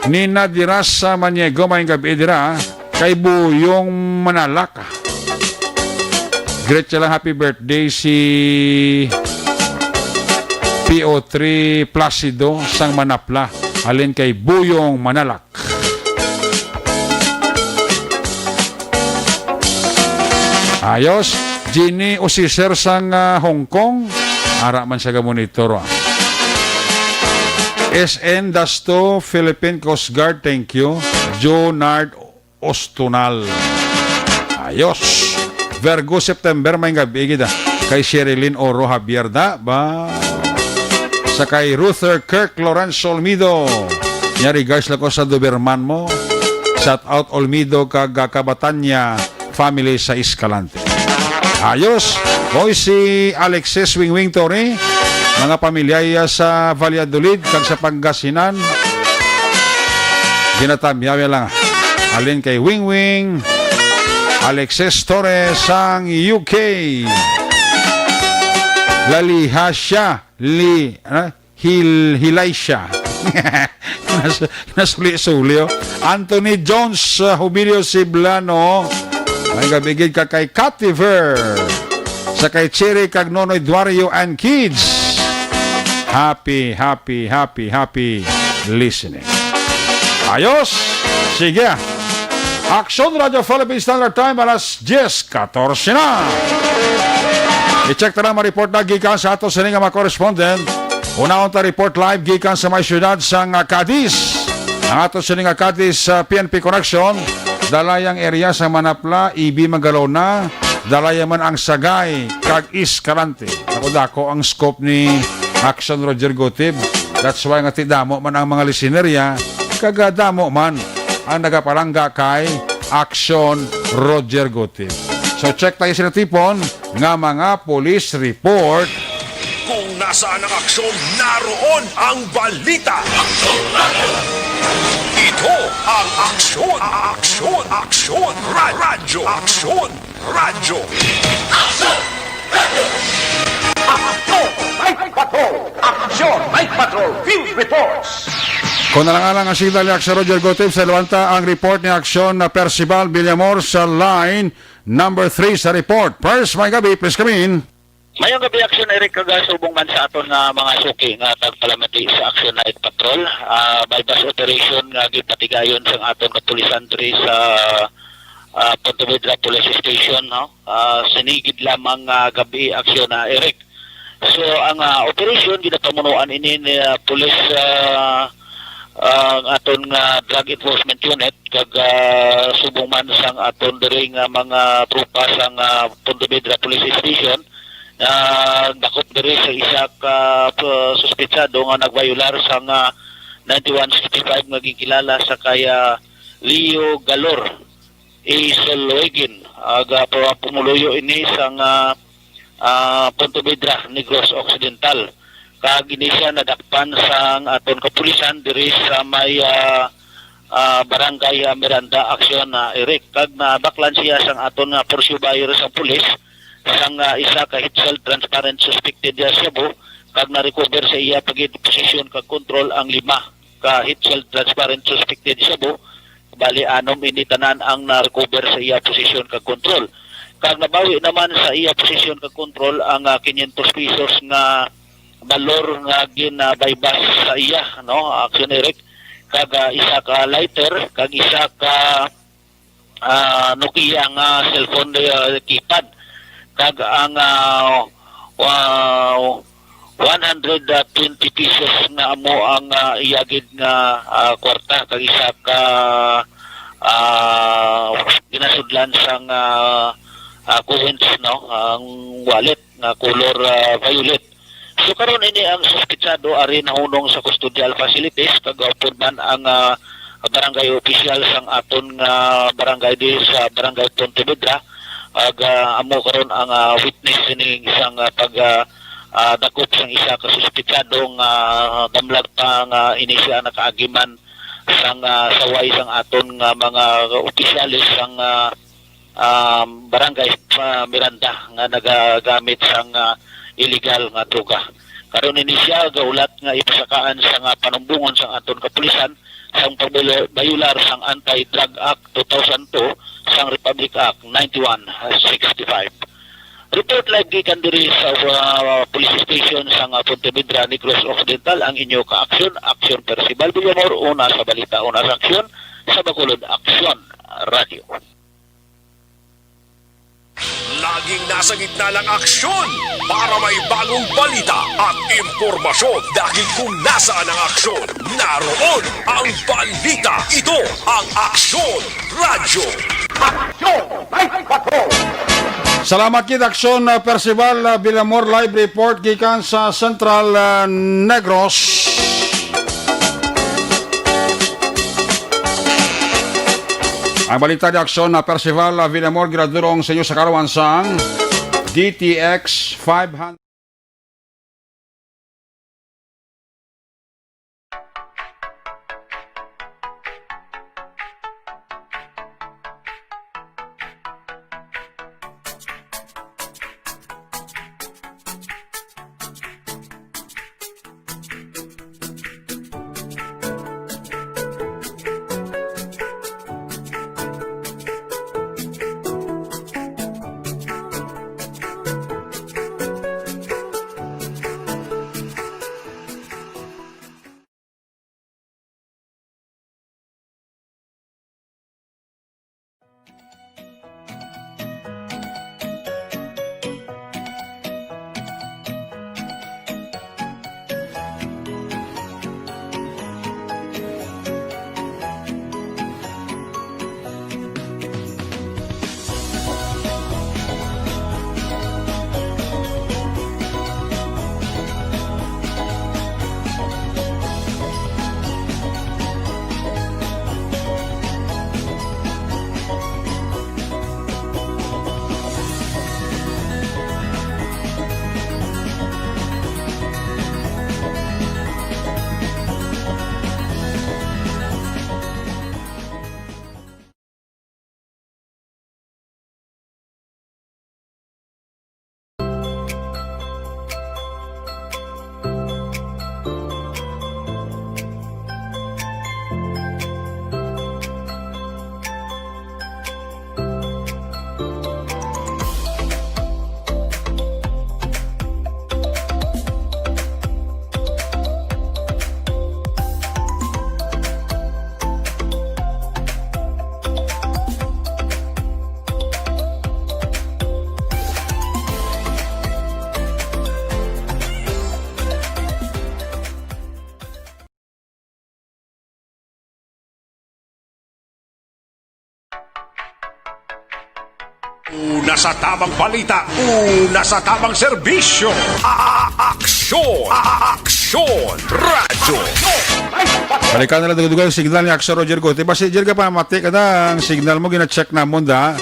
Speaker 4: Nina dira sa Maniego, may gabi dira, kay Buyong Manalak. Great siya lang, happy birthday si PO3 Placido sang Manapla. Alin kay Buyong Manalak. Ayos. Ginny Osiser sang Hong Kong. Ara man siya monitor. SN Dasto Philippine Coast Guard. Thank you. Jonard Ostunal. Ayos. Virgo September may gabi gida. Kay Sherilyn Oro Javier da ba. Sa kay Ruther Kirk Lorenzo Olmido. Nyari guys lako sa Doberman mo. Shout out Olmido kag Kabatanya family sa Escalante. Ayos. Hoy si Alexis Wingwing Torre. Mga pamilya sa Valladolid kag sa Pangasinan. Ginatamyaw lang. Alin kay Wingwing. Alexis Torre sang UK. Lalihasya Hilay siya. Nasuli-suli. Anthony Jones Hubilio Siblano. May gabigid ka kay Cativer. Sa kay Cherry kag Nonoy Duario and Kids. Happy listening. Ayos. Sige. Action Radio Philippine Standard Time alas 10:14 na. I-check na mga report na gikan sa ato sa mga correspondent. Una-unta report live gikan sa may syudad sa Cadiz. Ang ato sa mga Cadiz PNP Connection. Dalayang area sa Manapla, Ibi Magalona, dalayan man ang Sagay, kag Escalante. Ako ang scope ni Action Roger Gotib. That's why nga tidamo man ang mga listenerya, kag damo man ang nagapalangga kay Action Roger Gotib. So check tayo sila tipon nga mga police report.
Speaker 7: Kung nasaan ang aksyon, naroon ang balita. Ito ang aksyon, radyo, aksyon. Radyo.
Speaker 4: Kung nalangalang ang signal ni Aksyon Roger Gotib sa Lewanta, ang report ni Aksyon na Percival Villamor sa line number 3 sa report. First, may gabi, please come in.
Speaker 5: Mayong gabi Aksyon Eric kagasubong man sa aton nga mga suki nga tagpalamati sa Aksyon Night Patrol. Bypass operation nga gipatigayon sa aton kapulisan diri sa Ponte Vedra Police Station, no? Sinigid lamang gabi Aksyon na Eric. So ang operation ginapamunuan ini ni police ang aton nga drug enforcement unit kag subong man sang aton diri nga mga tropa sang Ponte Vedra Police Station. Dakop diri sa isa ka suspetsado nga nagviolar sa 9165 nga gikilala sa kaya Leo Galor Isolwegin aga pumuluyo ini sa Ponte Vedra Negros Occidental kag ini siya nadakpan sa aton kapulisan diri sa may barangay Miranda Aksyon na Eric kag nabaklan siya sa aton nga pursubayer sa pulis sang isa ka Hitzel transparent suspected ya Cebu kag na-recover sa iya pagid posisyon kag control ang 5 ka Hitzel transparent suspected Cebu bali anom ini tanan ang na-recover sa iya posisyon kag control kag nabawi naman sa iya posisyon kag control ang 500 pesos nga balor nga ginabaybas sa iya, no, Aksyon Eric kag isa ka lighter kag isa ka Nokia nga cellphone keypad kag ang 120 pesos nga amo ang iyagid nga kwarta kag isa ka ginasudlan sang coins, no, ang wallet nga color violet. So karon ini ang suspetsado ari nahunong sa custodial facilities kag upod man ang barangay official sang aton barangay di sa barangay Ponte Vedra ag amo karon ang witness ini isang dakop sang isa ka suspetsado nga damlag pa nga ini siya nakaagiman sang saway sang aton mga opisyalis sang barangay Miranda nga nagagamit sang illegal nga droga. Karon ini siya gaulat nga ipasakaan sa panumbungon sang aton kapulisan sang pagbayular sang Anti-Drug Act 2002 sang Republic Act 9165. Report live gikan diri sa police station sang Ponte Vedra Negros Occidental ang inyo ka-aksyon, Aksyon Percival Villamor, una sa balita, una sa aksyon, sa Bacolod Aksyon Radio.
Speaker 7: Laging nasa gitna ng aksyon para may bagong balita at impormasyon dahil kung nasaan ang aksyon, naroon ang balita. Ito ang Aksyon Radio.
Speaker 4: Salamat kid Aksyon Percival Villamor live report gikan sa Central Negros. Ang balita ni Aksyon na Percival Villamor gradurong sa inyo sa karawan sang DTX 500.
Speaker 7: Una sa tamang balita, una sa tamang serbisyo. Aksyon! Aksyon! Radyo!
Speaker 4: Balikan na lang dugudugan signal ni Aksyon Roger Gote. Basi Jer ka pa mati ka na ang signal mo gina-check na mo da.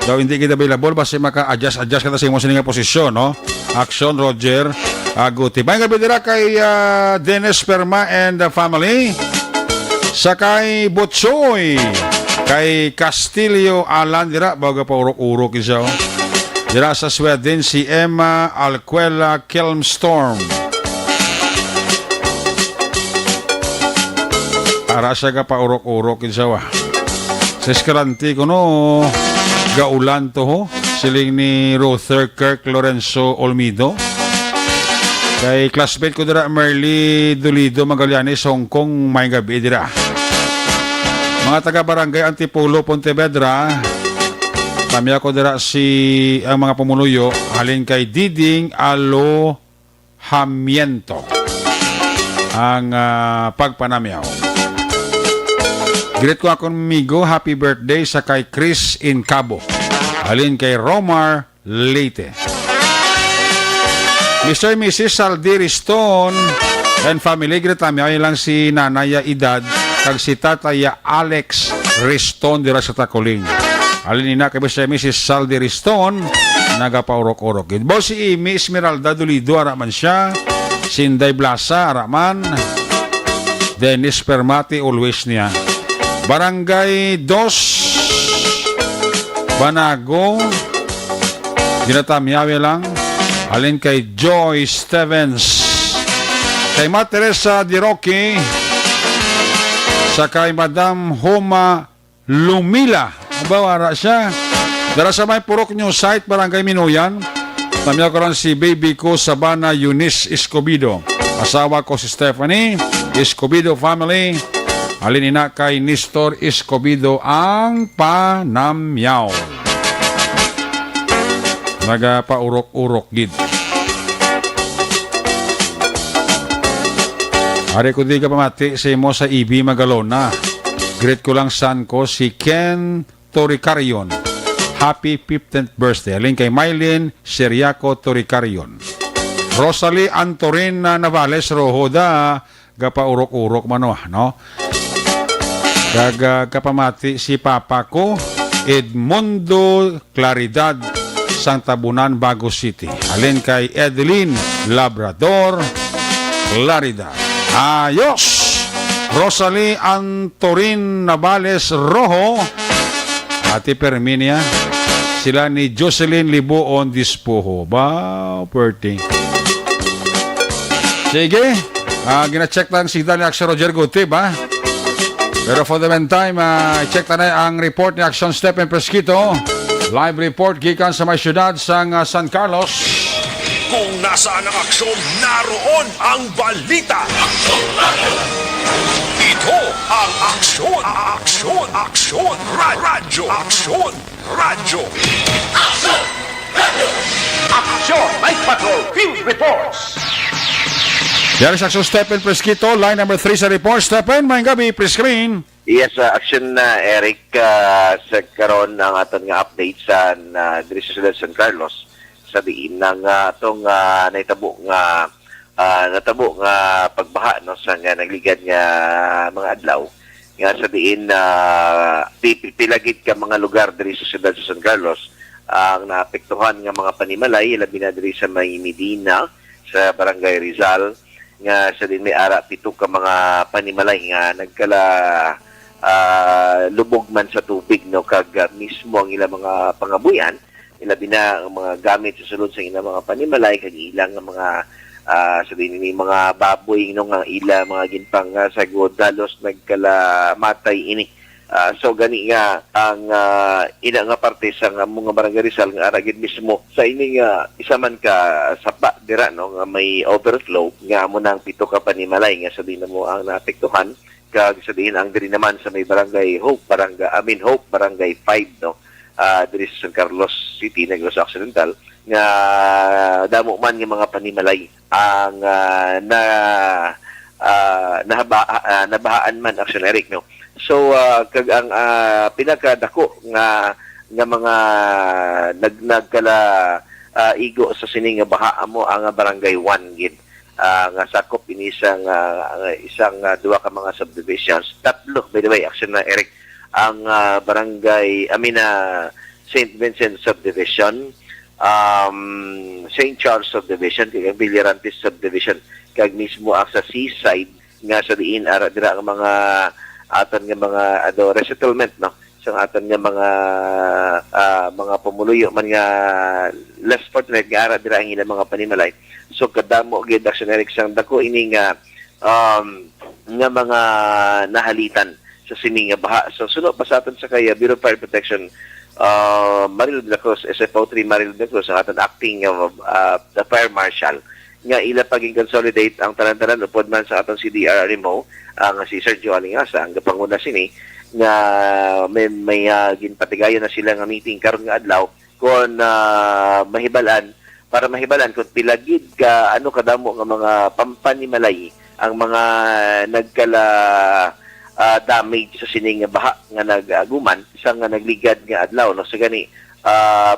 Speaker 4: Daw hindi kita available basi maka-adjust ka ta sa imong sininga posisyon, no? Aksyon Roger Gote. Bayang gabi dira kay Dennis Perma and the family. Sakay Botsoy. Kay Castillo Alan dira baga pa urok-urok isa. Dira sa Sweden si Emma Alquela Kelmstorm. Para siya ka pa urok-urok isa wa. Sa Escalante ko no gaulan to ho. Siling ni Ruther Kirk Lorenzo Olmido. Kay classmate ko dira Merly Dolido Magallanes Hong Kong may gabi dira. Mga taga-barangay Antipolo, Pontevedra, kami ako dira ang mga pumuluyo, halin kay Diding Alohamiento ang pagpanamyaw. Greet ko akong migo, happy birthday sa kay Chris in Cabo, halin kay Romar Leyte. Mr. and Mrs. Saldiri Stone and family, greet kami lang si Nanaya Idad, kag si Tataya Alex Riston dira sa Tacoling. Alin ina kay Mrs. Saldi Riston nagapaurok-urok. Bo si Amy Esmeralda Dolido araman siya. Sinday Blasa araman. Dennis Permati always niya. Barangay 2 Banago Ginatamyawe lang. Alin kay Joy Stevens. Kay Ma Teresa Di Roque. Sa kay Madam Homa Lumila. Abawara siya. Dara sa may purok nyo site Barangay Minuyan. Namya ko rin si baby ko Sabana Eunice Escobido. Asawa ko si Stephanie Escobido family. Alin ina kay Nestor Escobido ang panamyaw. Nagapaurok-urok gid. Ari ko di ka pamati sa imo sa EB Magalona. Greet ko lang san ko si Ken Toricarion. Happy 15th birthday. Alin kay Mylene Seriaco Toricarion. Rosalie Antorin Navales Rohoda. Gapa urok-urok mano, no? Kapamati si papa ko Edmundo Claridad Santabunan Bago City. Alin kay Edeline Labrador Claridad. Ayos! Rosalie Antorin Navales Rojo. Ate Perminia. Sila ni Jocelyn Libuon Dispoho. Ba, perting. Sige. Gina-check lang si Dani Aksyon Roger Gote, ba? Pero for the meantime, check na ang report ni Aksyon Stephen Presquito. Live report gikan sa may syudad sa San Carlos.
Speaker 7: Kung nasaan ang aksyon, naroon ang balita. Aksyon Radio! Ito ang aksyon, aksyon, aksyon, radyo, aksyon, radyo.
Speaker 2: Aksyon Radio!
Speaker 7: Aksyon, Night Patrol, Field Reports.
Speaker 4: Yan sa Aksyon Stephen Presquito, line number 3 sa report. Stephen, may gabi, pre-screen.
Speaker 12: Yes, action na Eric sa karon ng aton nga update sa diri sa San Carlos. Sabihin na nga itong natabo nga pagbaha no sa nga nagligad nga mga adlaw nga sabihin na pilagid ka mga lugar diri sa siyudad sa San Carlos ang naapektuhan nga mga panimalay labi na diri sa may Medina sa Barangay Rizal nga sa din may ara pito ka mga panimalay nga nagkala lubog man sa tubig no kag mismo ang ilang mga pangabuyan ilabi na ang mga gamit sa sulod sa ilang mga panimalay kag ilang mga sabihin ni mga baboy no nga ila mga ginpang sagod dalos nagkala matay ini so gani nga ang ina nga parte sa mga Barangay Rizal nga aragid mismo sa ini nga isa man ka sapa dira no nga may overflow nga amo nang pito ka panimalay nga sabihin mo ang naapektuhan kag sabihin ang diri naman sa may Barangay Hope Barangay 5 no diri sa San Carlos City, Negros Occidental nga damo man nga mga panimalay ang nabahaan man Action Eric no. So kag ang pinakadako nga nga mga nagkala igo sa sining nga baha amo ang barangay 1 gid. Nga sakop ini isang duwa ka mga subdivisions. Tatlo, by the way, action na Eric, ang barangay St. Vincent subdivision, St. Charles subdivision, kag Villarantes subdivision, kag mismo ang sa seaside nga sa diin ara dira ang mga aton nga mga resettlement, no, sa aton nga mga pumuluyo man nga less fortunate nga ara dira ang ilang mga panimalay. So kadamo gid actionary sang dako ini nga mga nahalitan sa sining nga baha. So suno pa sa aton sa kaya Bureau of Fire Protection, Maril de la Cruz, SFO3 Maril de la Cruz, ang aton acting the Fire Marshal, nga ila paging consolidate ang tanan-tanan upod man sa aton CDRMO, ang si Sergio Alingasa, ang gapanguna sini, nga may ginpatigayon na sila nga meeting karon nga adlaw kung para mahibalan kung pilagid ka kadamo nga mga pampanimalay ang mga nagkala damage sa sining nga baha nga nagaguman isang nga nagligad nga adlaw, no. So gani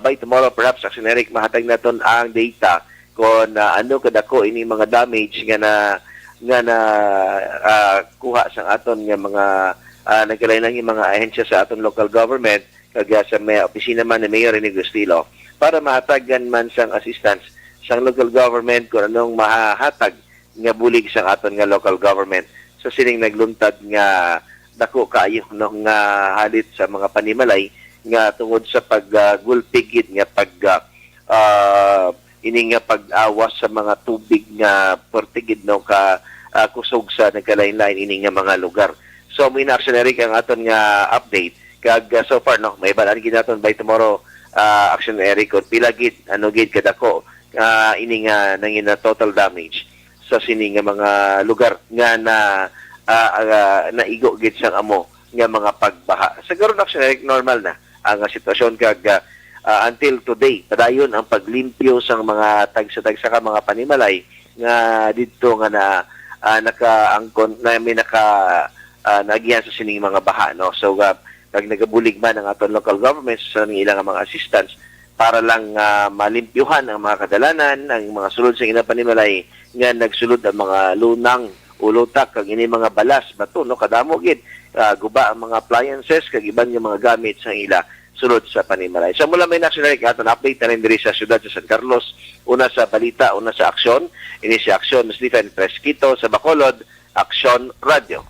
Speaker 12: by tomorrow perhaps Action Eric mahatag naton ang data kung kadako ini mga damage nga na kuha sa aton nga mga nagkalain mga ahensya sa aton local government kagaya sa may opisina man ni Mayor Rene Gustilo para mahatagan man sang assistance sang local government kung anong mahahatag nga bulig sa aton nga local government sa sining nagluntad nga dako kaayo nga halit sa mga panimalay nga tungod sa paggulpigid nga ini nga pag-awas sa mga tubig nga portigid no kusog sa nagkalain-lain ini nga mga lugar. So may na-action Eric ang aton nga update kag so far no may balaan gid naton by tomorrow Action Eric kung pila gid gid kadako ini nga nangina total damage sa sining nga mga lugar nga naigo gid sang amo nga mga pagbaha. Sa karon Action Eric normal na ang sitwasyon kag until today padayon ang paglimpyo sang mga tagsa-tagsa ka mga panimalay nga didto nga nakaangkon na may nagiyan sa sining mga baha, no. So kag nagabulig man ang aton local governments sa ilang mga assistance para lang malimpyuhan ang mga kadalanan, ang mga sulod sa ilang panimalay nga nagsulod ang mga lunang ulutak kag ini mga balas bato, no, kadamo gid guba ang mga appliances kag iban nga mga gamit sa ila sulod sa panimalay. So mula may national aton update na rin diri sa siyudad sa San Carlos, una sa balita, una sa aksyon, ini si Aksyon Stephen Fresquito sa Bacolod, Aksyon Radio.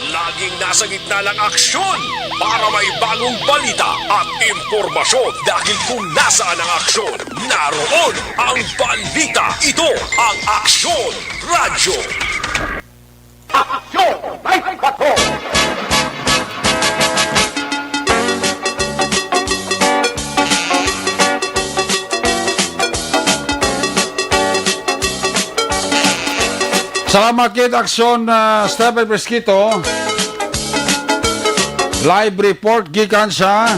Speaker 7: Laging nasa gitna ng aksyon para may bagong balita at impormasyon dahil kung nasaan ang aksyon, naroon ang balita. Ito ang Aksyon Radio. Aksyon! May bato!
Speaker 4: Salamat kit Aksyon Stephen Fresquito. Live report gikan sa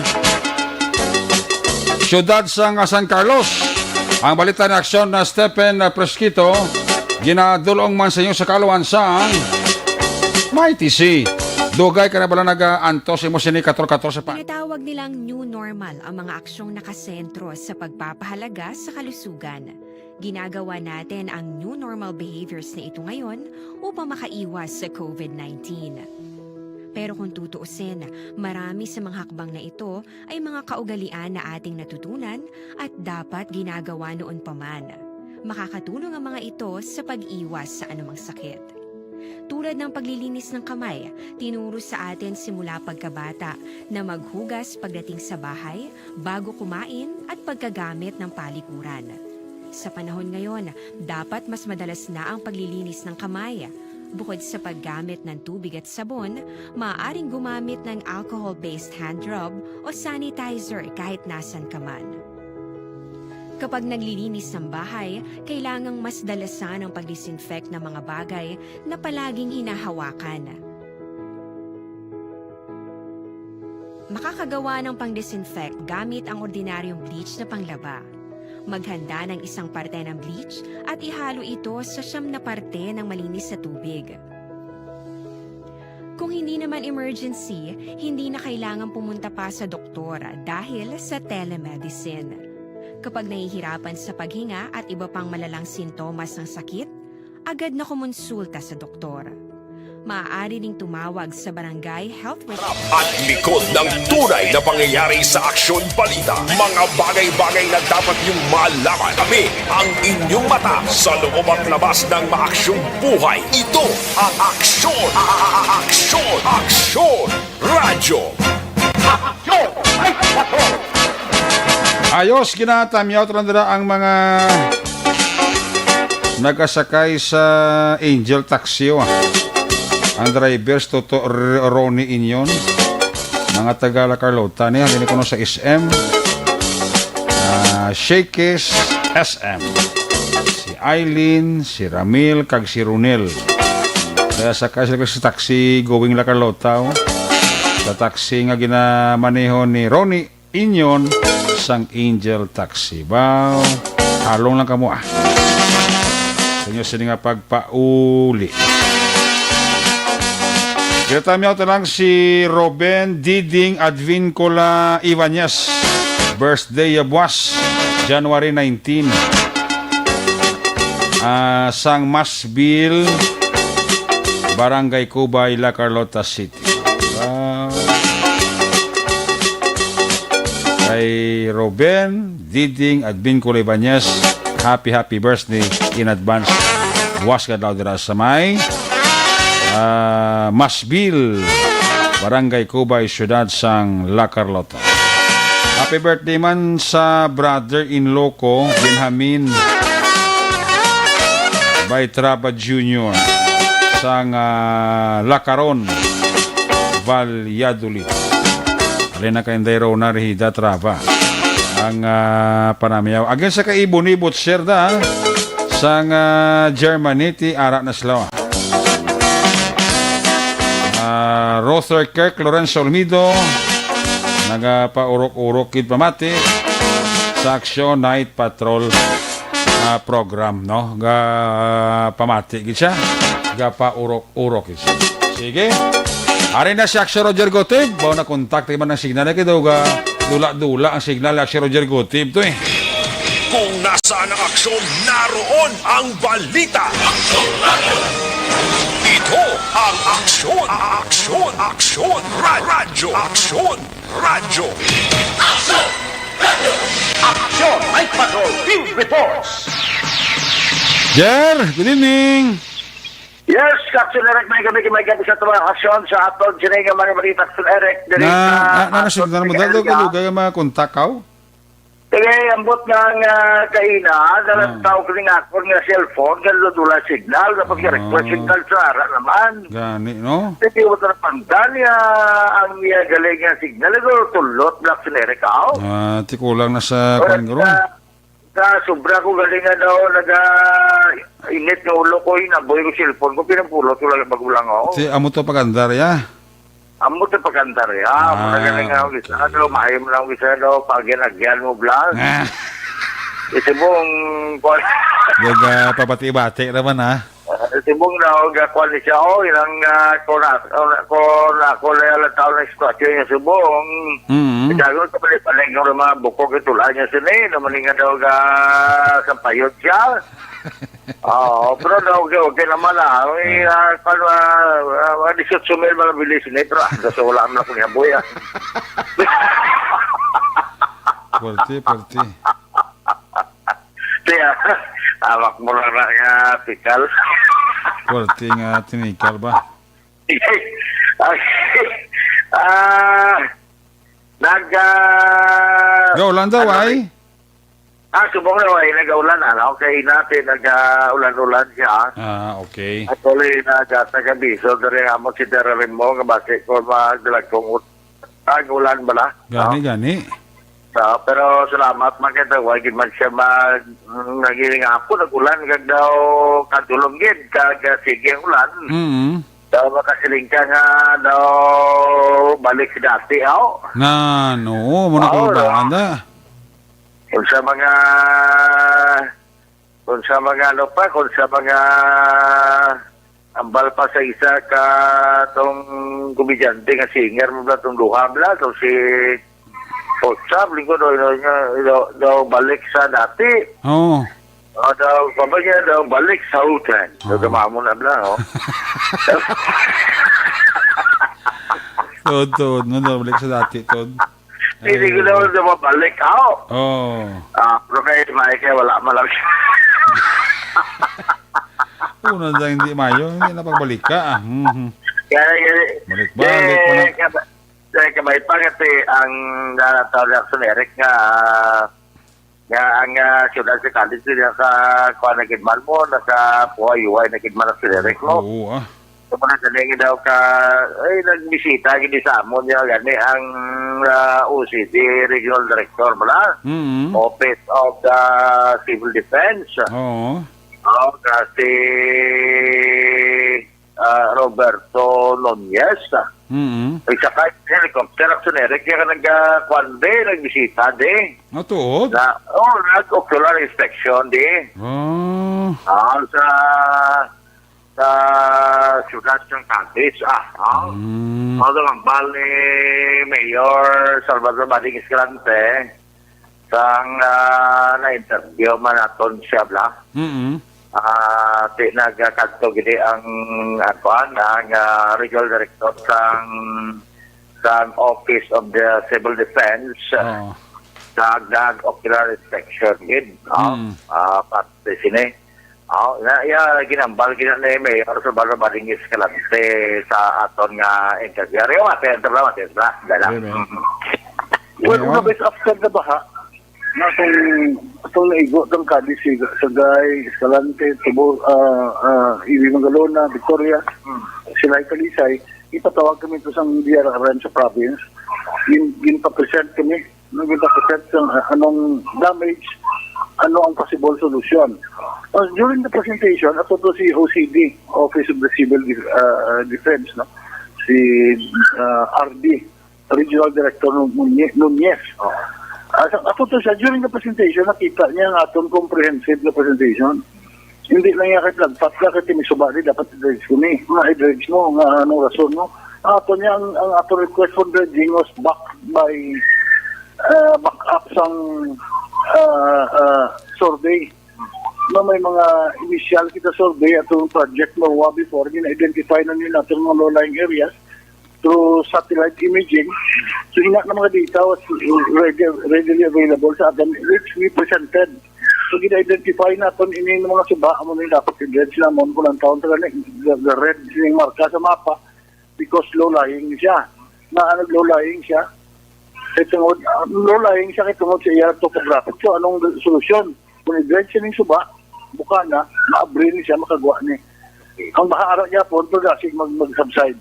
Speaker 4: siyudad sa San Carlos. Ang balita ni Aksyon na Stephen Fresquito ginadulong man sa inyo sa kaluan sa Mighty Sea. Dugay ka na bala nag-antos mo sini 14 pa.
Speaker 11: Tinatawag nilang new normal ang mga aksyong nakasentro sa pagpapahalaga sa kalusugan. Ginagawa natin ang new normal behaviors na ito ngayon upang makaiwas sa COVID-19. Pero kung tutuusin, marami sa mga hakbang na ito ay mga kaugalian na ating natutunan at dapat ginagawa noon pa man. Makakatulong ang mga ito sa pag-iwas sa anumang sakit. Tulad ng paglilinis ng kamay, tinuro sa atin simula pagkabata na maghugas pagdating sa bahay, bago kumain at pagkagamit ng palikuran. Sa panahon ngayon, dapat mas madalas na ang paglilinis ng kamay. Bukod sa paggamit ng tubig at sabon, maaaring gumamit ng alcohol-based hand rub o sanitizer kahit nasan ka man. Kapag naglilinis ng bahay, kailangang mas dalasan ang pag-disinfect ng mga bagay na palaging hinahawakan. Makakagawa ng pang-disinfect gamit ang ordinaryong bleach na panglaba. Maghanda ng isang parte ng bleach at ihalo ito sa 9 na parte ng malinis na tubig. Kung hindi naman emergency, hindi na kailangan pumunta pa sa doktor dahil sa telemedicine. Kapag nahihirapan sa paghinga at iba pang malalang sintomas ng sakit, agad na kumonsulta sa doktor. Maaari ding tumawag sa Barangay Health
Speaker 7: At likod ng tunay na pangyayari sa aksyon balita. Mga bagay-bagay na dapat yung malaman. Kami ang inyong mata sa loob at labas ng maaksyong buhay. Ito ang Aksyon! Aksyon! Aksyon! Radyo! Aksyon! Ay, Patrol!
Speaker 4: Ayos, ginatamyaw trandara ang mga nagasakay sa Angel Taxi. Ang drivers, Toto Ronnie Inyon, mga taga La Carlota niya, hindi ko sa SM, Shakes SM, si Eileen, si Ramil, kag si Runel. Kaya sakay sila sa taxi going La Carlota. Sa taxi nga ginamaneho ni Ronnie Inyon sang Angel Taxi. Wow, halong lang kamo sa inyo sila nga pagpauli. Kinatamiyaw lang si Ruben Diding Advincola Ibanez. Birthday ya buwas, January 19. Sang Masbil, Barangay Cubay, La Carlota City. Kay Ruben Diding Advincola Ibanez, happy birthday in advance. Buwas ka daw dira sa may Masbil, Barangay Cubay, Syudad sang La Carlota. Happy birthday man sa brother-in-law ko, Benjamin Baitraba Jr. sang Lacaron, Valladolid. Alin na kayong dayro na Rihida Traba ang panamiyaw. Again sa kaibon-ibot serda sang Germany ti ara na sila. Rother Kirk, Lorenzo Olmido, nagapaurok-urok kid pamati sa Aksyon Night Patrol program, no? Pamati gid siya, paurok-urok gid siya. Sige. Ari na si Aksyon Roger Gotib, bawa na kontak man ng signal kay daw dula-dula ang signal Aksyon Roger Gotib to eh.
Speaker 7: Kung nasaan ang aksyon, naroon ang balita. Aksyon! Ito ang Aksyon! Aksyon! Aksyon! Radyo! Aksyon! Radyo!
Speaker 2: Aksyon! Radyo!
Speaker 7: Aksyon! Night Patrol Field Reports!
Speaker 4: Jer, good evening!
Speaker 9: Yes, Aksyon Eric, may gabi sa tuwa aksyon sa atong sinay nga balita Aksyon Eric.
Speaker 4: Nasignal mo dito kalugay mga kontak ka?
Speaker 9: Sige, ambot ng kaina, dalang tao ko nga ako nga cellphone, dula signal, kapag request signal sa ara naman.
Speaker 4: Gani, no?
Speaker 9: Hindi mo na pangdan ang galing nga signal, ito tulot, black sinerik ako.
Speaker 4: Tikulang na sa Pangron.
Speaker 9: Sobra ko galing nga daw, init ng ulo ko, inaboy ko cellphone ko, pinampulot ko lang bagulang ako.
Speaker 4: Amo to pagandar, ya?
Speaker 9: Amo to pagandar, ya. Muna galing nga ako, isa, mahim lang isa daw, pag-ginagyan mo vlog. Ito mong,
Speaker 4: papati-bati naman, ha?
Speaker 9: ito mong nakakuan ni siya, ilang ko lang tao na sitwasyon niya subong. Kaya ko paling ng mga bukog itulan niya sinay, naman nga daw sampayot siya. Pero daw, okay naman disot sumil mga bilis sinay, pero kasi wala naman ako niya buya.
Speaker 4: Parti.
Speaker 9: Kaya, awak mo lang nga pikal.
Speaker 4: Parti nga tinikal ba? Gaulan daw ay?
Speaker 9: Subong na ay nag-aulan okay natin nag-ulan-ulan siya.
Speaker 4: Okay.
Speaker 9: At tuloy nag-tagabiso dari nga mo si Derarin mo nga basi ko magdalag kong ulan bala.
Speaker 4: Gani.
Speaker 9: Pero salamat makita wag man siya nagiling ako nag-ulan kag daw kadulong gid kag sige ulan. Daw makasiling ka nga daw balik si dati
Speaker 4: no, muna ko ba anda?
Speaker 9: Kung sa mga
Speaker 5: ginambal pa sa isa ka tong komedyante nga singer mo ba tong duha bla to si Potsab lingkod daw balik sa dati.
Speaker 4: Oo.
Speaker 5: Daw pabaya daw balik sa utan. So kamamo na bla oh.
Speaker 4: Tod. No, balik sa dati, Tod.
Speaker 5: Hindi ko daw na mabalik ako.
Speaker 4: Oo.
Speaker 5: Pero kaya wala malang siya.
Speaker 4: Una na hindi mayo, hindi na pagbalik ka.
Speaker 5: Kaya
Speaker 4: Balik mo na.
Speaker 5: Kaya kamay pa kasi ang natawag sa Eric nga ang siyudad sa college nila sa kuha na kidman mo, nasa puhay-uway na kidman sa Eric mo.
Speaker 4: Oo,
Speaker 5: So, panagalingin daw ka, nagbisita, gini sa amon niya, gani ang OCD Regional Director, bala? Office of the Civil Defense.
Speaker 4: Oo.
Speaker 5: Kasi Roberto Nunez. Isa ka, helicopter, action Eric, kaya ka nag-kwande, nagbisita, di.
Speaker 4: Tuod?
Speaker 5: Nag-ocular inspection, di. Sa siyudad ng Cadiz. Ako lang bali Mayor Salvador Bading Escalante sang na-interview man naton siya bla. Nagkakadto gini ang Regional Director sang Office of the Civil Defense sa nag-ocular inspection gid. Pati sini. Ginambal ni Mayor Salvador Bading Escalante sa aton nga interview. Matin bla.
Speaker 13: Well, una bes after the baha, atong naigo ng Cadiz sa Gay, Escalante, Tubo, Iwi Mangalona, Victoria, Silay Kalisay, ipatawag kami ito sa DRRM sa province. Ginpa-present kami, ginpa-present sa anong damage, ano ang possible solution. During the presentation, ato to si OCD, Office of the Civil Defense, no? Si RD, Regional Director Nunez. Ato to siya, during the presentation, nakita niya ang atong comprehensive na presentation. Hindi lang niya kahit lagpat ka, kahit timisubali, dapat i-dredge ko ni. I-dredge mo, anong rason mo. Ato niya, ang ato request for dredging was backed by back-up sang survey na may mga initial kita survey atong project MOA before gina-identify na nila atong mga low-lying areas through satellite imaging. So ina na mga data was readily available sa atin which we presented. So gina-identify na atong ini ng mga suba amo ni dapat i-dredge sila mo kulang taon sa gani the red yung marka sa mapa because low-lying siya. Na low-lying siya. Itungod, low-lying siya itungod sa iya topographic. So anong solusyon? Kung i-dredge siya ng suba, buka na, ma-abril siya, makagawa ni. Ang mahaara niya po, ito dasig mag-subside.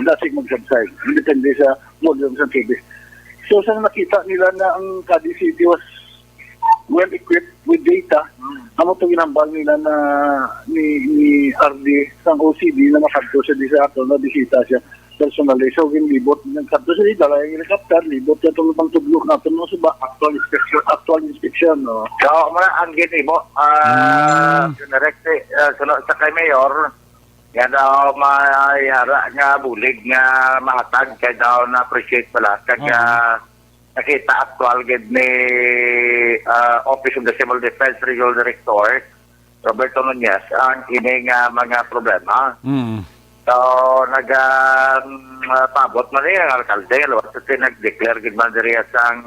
Speaker 13: Dasig mag-subside. Depende sa volume sa tubig. So, saan nakita nila na ang Cadiz City was well-equipped with data, amo ito ginambal nila na ni RD sang OCD na makadto siya di sa ato, na bisita siya personally. So, ginlibot, nagkadto siya di, dala yung helicopter, libot siya itong lupang tublok natin mo suba, actual inspection. No?
Speaker 5: So, ang ginimo, sa kay Mayor, yan daw mayara nga bulig nga mahatag kay daw na-appreciate pala kaya nakita actual gid ni Office of the Civil Defense Regional Director Roberto Nunez ang ini nga mga problema. So nagpabot man niya ang alkalde kasi nag-declare gid man diri sang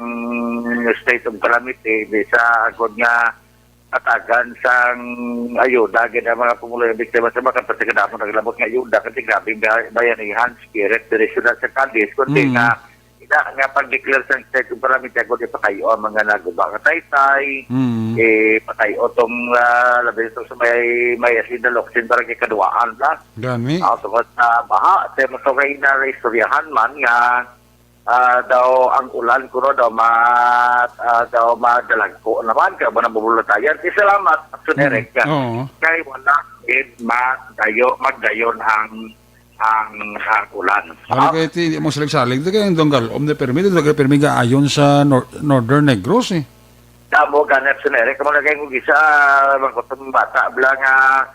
Speaker 5: state of calamity sa agod nga atagan sang ayuda gid ang mga pumuloy ng biktima sa mga patigdamo naglabot nga ayuda kasi grabe bayanihan spirit direksyon sa Cadiz kundi nga pag-declare sa state of calamity agod ipakayo ang mga naguba nga taytay pakayo tong labi ito sa may asida loksin para kay kaduaan la
Speaker 4: gani
Speaker 5: tungkol sa baha sa matugay na istoryahan man nga daw ang ulan kuno daw madalagko naman ka ba nabubulatayan. Salamat Action Eric kay wala magdayon ang ulan.
Speaker 4: Ano kayo hindi mo salig-salig ito kayong donggal permit ka ayon sa Northern Negros
Speaker 5: Tamo ka Action Eric kamo na kayong gisa magkotong bata bla nga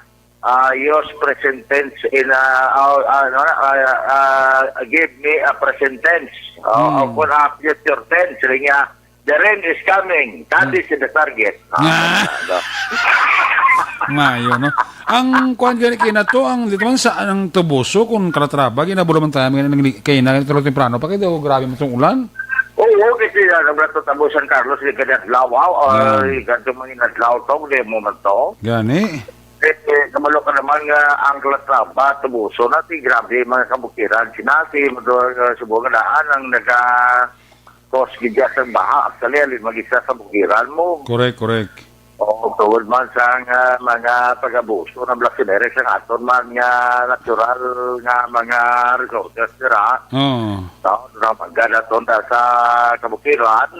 Speaker 14: use present tense in give me a present tense o kung future tense rin nga the rain is coming that is the target
Speaker 4: Mayo, no? Ang kuan gani kinato ang dito man sa ang tubuso kung kalatraba ginabulo man tayo kay na tulo temprano pa kay daw grabe man tong ulan.
Speaker 14: Oo, kasi naglato tabo San Carlos di kadat lawaw ay ganto man inadlaw to di mo man to.
Speaker 4: Gani.
Speaker 14: Kamalo ka naman nga ang kalatraba tubuso nati grabe mga kabukiran sinati mo subukan daan ang naga cause gidya sa baha actually mag-isa sa bukiran mo.
Speaker 4: Correct.
Speaker 14: Oo, tungod man sa mga pag-abuso ng Blacksinere sa aton man nga natural nga mga resources nila.
Speaker 4: Oo.
Speaker 14: So, magana doon sa kabukiran.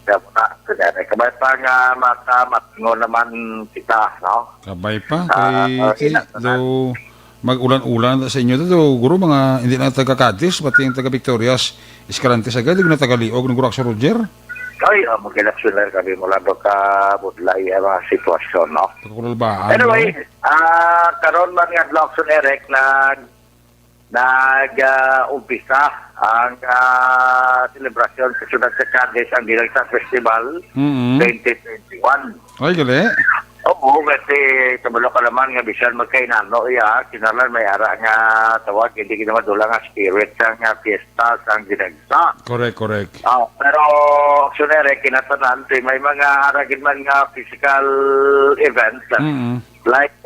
Speaker 14: Kaya po na, kabay pa nga makamatngo naman kita, no?
Speaker 4: Kabay pa. Kay daw mag-ulan-ulan sa inyo daw guro mga hindi na taga-Cadiz pati yung taga-Victorias Escalantes agad yung taga-Liog ng Gurak sa Roger.
Speaker 14: Ay, mag-election na kami mula doon ka budlay ang mga sitwasyon, no?
Speaker 4: Anyway,
Speaker 14: karon man nga Locson Eric nag-umpisa ang selebrasyon sa Ciudad sa Cadiz ang Dilegsa Festival 2021.
Speaker 4: Ay, gali.
Speaker 14: Oo, kasi tabalo ka naman nga bisan magkainano kinalan may ara nga tawag hindi kinamadula nga spirit sa nga fiesta sa Dilegsa.
Speaker 4: Correct.
Speaker 14: Pero sunere kinatanan may mga aragin man nga physical events like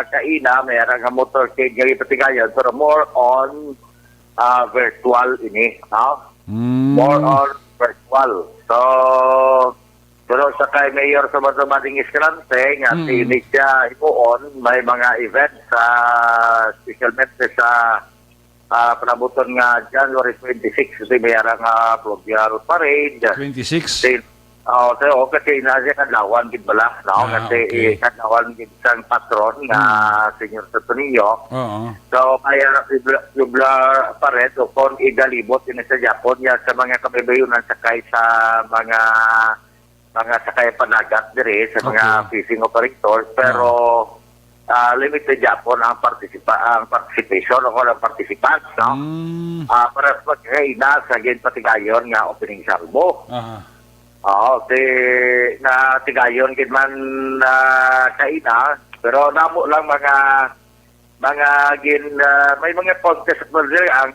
Speaker 14: kaina may ara nga motorcade nga ipatigayan pero more on virtual ini, no? More on virtual. So pero sa kay Mayor sa Mading Escalante nga tinig siya ipoon may mga events specialmente sa panabuton nga January 26 may arang Fluvial Parade
Speaker 4: 26
Speaker 14: kasi inasya kadlawan gid bala no kasi kadlawan gid sang patron nga Senyor Satonillo. So may Fluvial Parade o kon igalibot ini sa Japon ya sa mga kabaybayonan sakay sa mga sakay panagat dire sa mga fishing operators pero limited Japon ang participation o ang participants, no? Para sa pagkaina sa patigayon nga opening salvo. Na tigayon gid man kaina pero namo lang may mga contest mo dire ang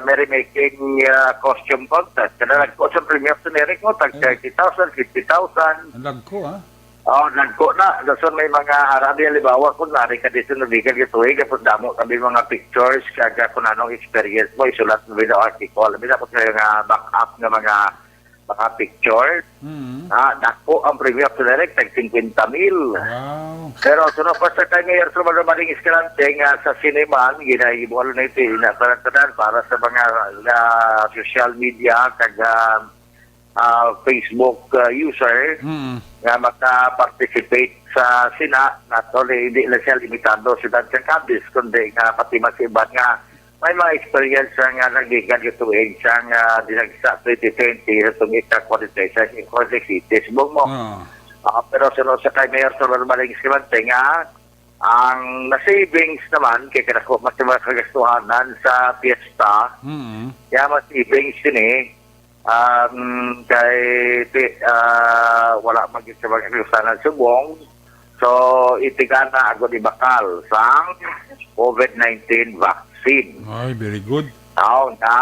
Speaker 14: merrymaking costume contest kana nag-costume premiere sa Eric mo tag 30,000 50,000
Speaker 4: ang lagko
Speaker 14: nagko na. So may mga arabi alibawa kung nari ka dito nabigan ito kapag damo kami mga pictures kaya kung anong experience mo isulat mo video article. Labi na po kayo nga back up ng mga pictures. Dako ang premium sa direct tag 50,000.
Speaker 4: Wow.
Speaker 14: Pero sunod pa sa tayo ngayon sa mga Mading Escalante nga sa sineman ginahibol na ito para sa mga social media kag Facebook user nga maka-participate sa sina hindi lang siya limitado sa Dansang Cadiz kundi nga pati masibat nga may mga experience nga nagigan ito sa Dilegsa 2020 itong ika-quality sa Quezon City subong mo. Pero sunod sa kay Mayor sa Mading Escalante nga ang na-savings naman kay kanako mas kagastuhanan sa piyesta kaya mas savings din kay wala maging sa mga subong so itigana agad ibakal sang COVID-19 vaccine.
Speaker 4: Ay, very good.
Speaker 14: Now na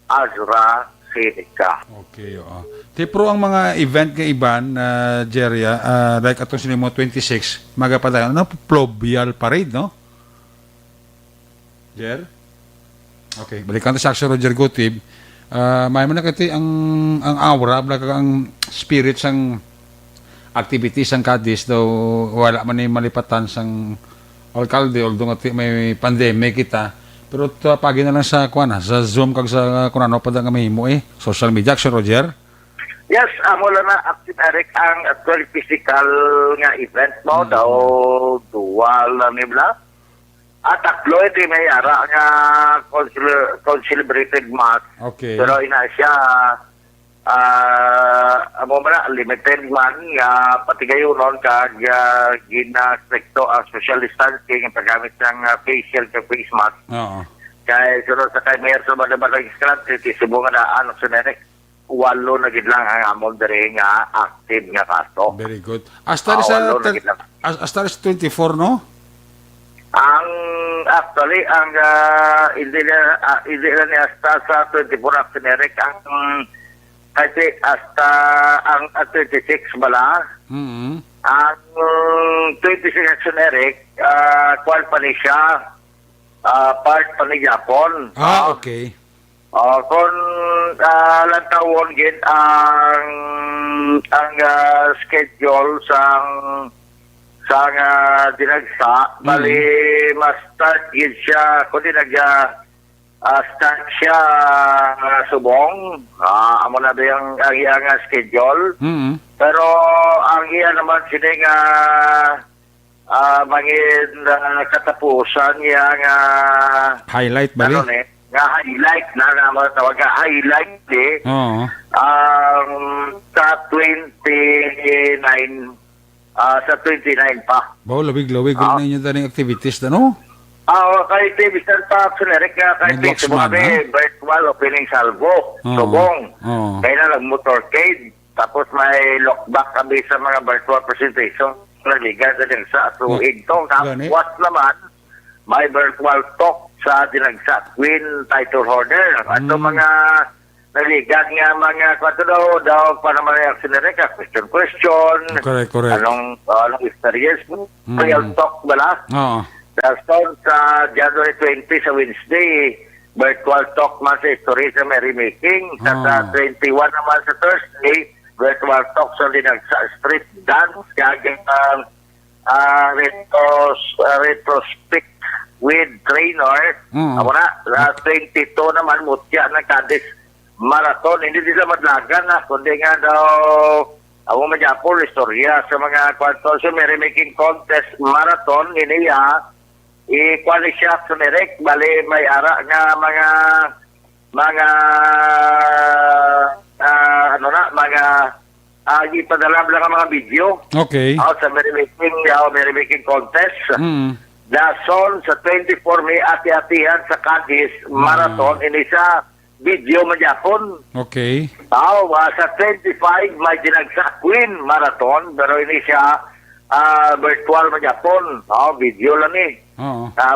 Speaker 14: AstraZeneca.
Speaker 4: Okay, Pero ang mga event nga iban Jeria like atong sinimo 26 magapadayon Fluvial Parade, no? Jer? Okay, balikan sa Action Roger Gotib. May man nakati ang aura ang spirit sang activities sang Cadiz daw wala man ni malipatan sang alkalde although may pandemic kita pero pagi na lang sa sa Zoom kag sa kunano pa nga mahimo social media. Action Roger.
Speaker 14: Yes, mula na active Eric ang actual physical nga event mo daw dual na nibla. At tatlo ito may ara nga celebrated mass.
Speaker 4: Okay.
Speaker 14: Pero ina siya amo man limited man nga patigayonon kag gina-stricto ang social distancing ang paggamit ng facial kag face mask.
Speaker 4: Oo.
Speaker 14: Kay sunod sa kay Mayor sa Badabadag Scrat, subong na ano sunere, 8 na gid lang ang amon diri nga active nga kaso.
Speaker 4: Very good. Hasta sa 24, no?
Speaker 14: Ang actually ang hindi na ni hasta sa 24 Eric ang kasi hasta ang 26 bala. Ang 26 Eric kwal pa ni siya part pa ni Japon.
Speaker 4: Okay.
Speaker 14: Kung lantawon gid ang schedule sang dinagsa bali mas start gid siya kundi start siya subong amo na ba ang iyang schedule pero ang iya naman sini nga mangin katapusan niya nga
Speaker 4: highlight bali
Speaker 14: nga highlight na naman tawag nga highlight
Speaker 4: Oo.
Speaker 14: sa 29 sa 29 pa.
Speaker 4: Bao labig-lawig na inyo taning activities na, no?
Speaker 14: Kay TV Star pa, Eric, kay TV Sumabe, virtual opening salvo, subong. Kaya na nag-motorcade, tapos may lockback kami sa mga virtual presentation na liga sa dinagsa. So, ito, tapos naman, may virtual talk sa dinagsa Queen title holder. Ato mga naligad nga mga kwato daw para ma-reaction na rin ka, question.
Speaker 4: Correct.
Speaker 14: Anong experience mo? Real talk bala?
Speaker 4: Oo.
Speaker 14: Tapos sa January 20 sa Wednesday, virtual talk man sa history sa merrymaking. Sa 21 naman sa Thursday, virtual talk sa dinagsa street dance. Gagang retrospect with trainer. Ako na, 22 naman, mutya na Cadiz Marathon. Hindi sila madlagan kundi nga daw ako magyapol istorya sa mga kwanto sa merrymaking contest marathon iniya i-quali siya sa merek bali may ara nga mga ipadala lang ang mga video.
Speaker 4: Okay.
Speaker 14: Sa merrymaking contest. Dason sa 24 may ati-atihan sa Cadiz Marathon ini sa video magyapon.
Speaker 4: Okay.
Speaker 14: Sa 25 may dinagsa Queen Marathon pero ini siya virtual magyapon. Video lang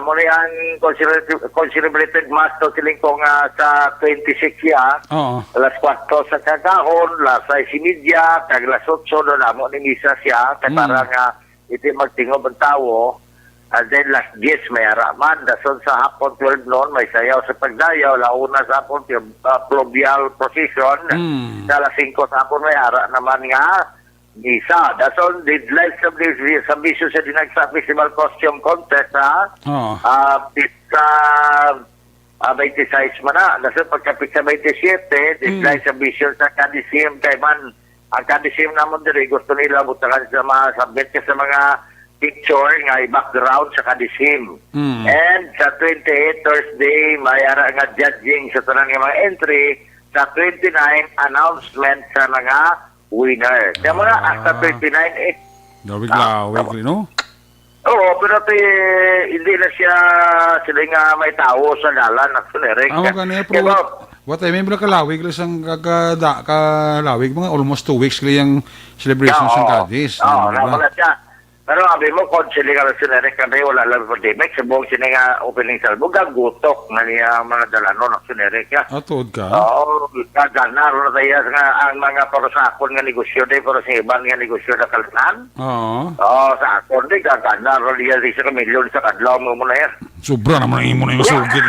Speaker 14: muna ang conservative master siling ko nga sa 26 ya. Alas 4 sa kagahon, alas 6:30, kag alas 8 doon mo ni misa siya kay para nga iti magtingob ang tao. And then last guess may araman. Dason sa hapon 12 noon may sayaw sa pagdayaw. Launa sa hapon pluvial procession. Sa alas 5 sa hapon may ara naman nga misa. Dason deadline sa bisyo sa dinagsa festival costume contest pizza 26 man na. Dason pagkapit sa 27 deadline sa bisyo sa Cadisim kay man ang Cadisim namon diri gusto nila butakan sa mga submit sa mga picture nga background sa Cadisim. And sa 28 Thursday may ara nga judging sa tanang mga entry. Sa 29 announcement sa mga winner. Kaya mo na hasta 29
Speaker 4: Lawig, no?
Speaker 14: Oo, pero hindi na siya sila nga may tao sa dalan actually.
Speaker 4: What I remember kalawig lang sang kalawig mga almost 2 weeks lang yung celebration sa Cadiz.
Speaker 14: Napala siya. Pero abi mo, kung sila nga sinarek kami, wala lang pandemic, sa buong sila nga opening salvo, gagutok na niya mga dalano na sinarek ka.
Speaker 4: Atod ka?
Speaker 14: Oo, kaganar na tayo nga ang mga parasakon nga negosyo din, pero sa ibang nga negosyo na kalatan. Oo, sa akon din, kaganar na niya sa kamilyon sa kadlaw mo muna yan.
Speaker 4: Sobra naman ang imo na yung sugin.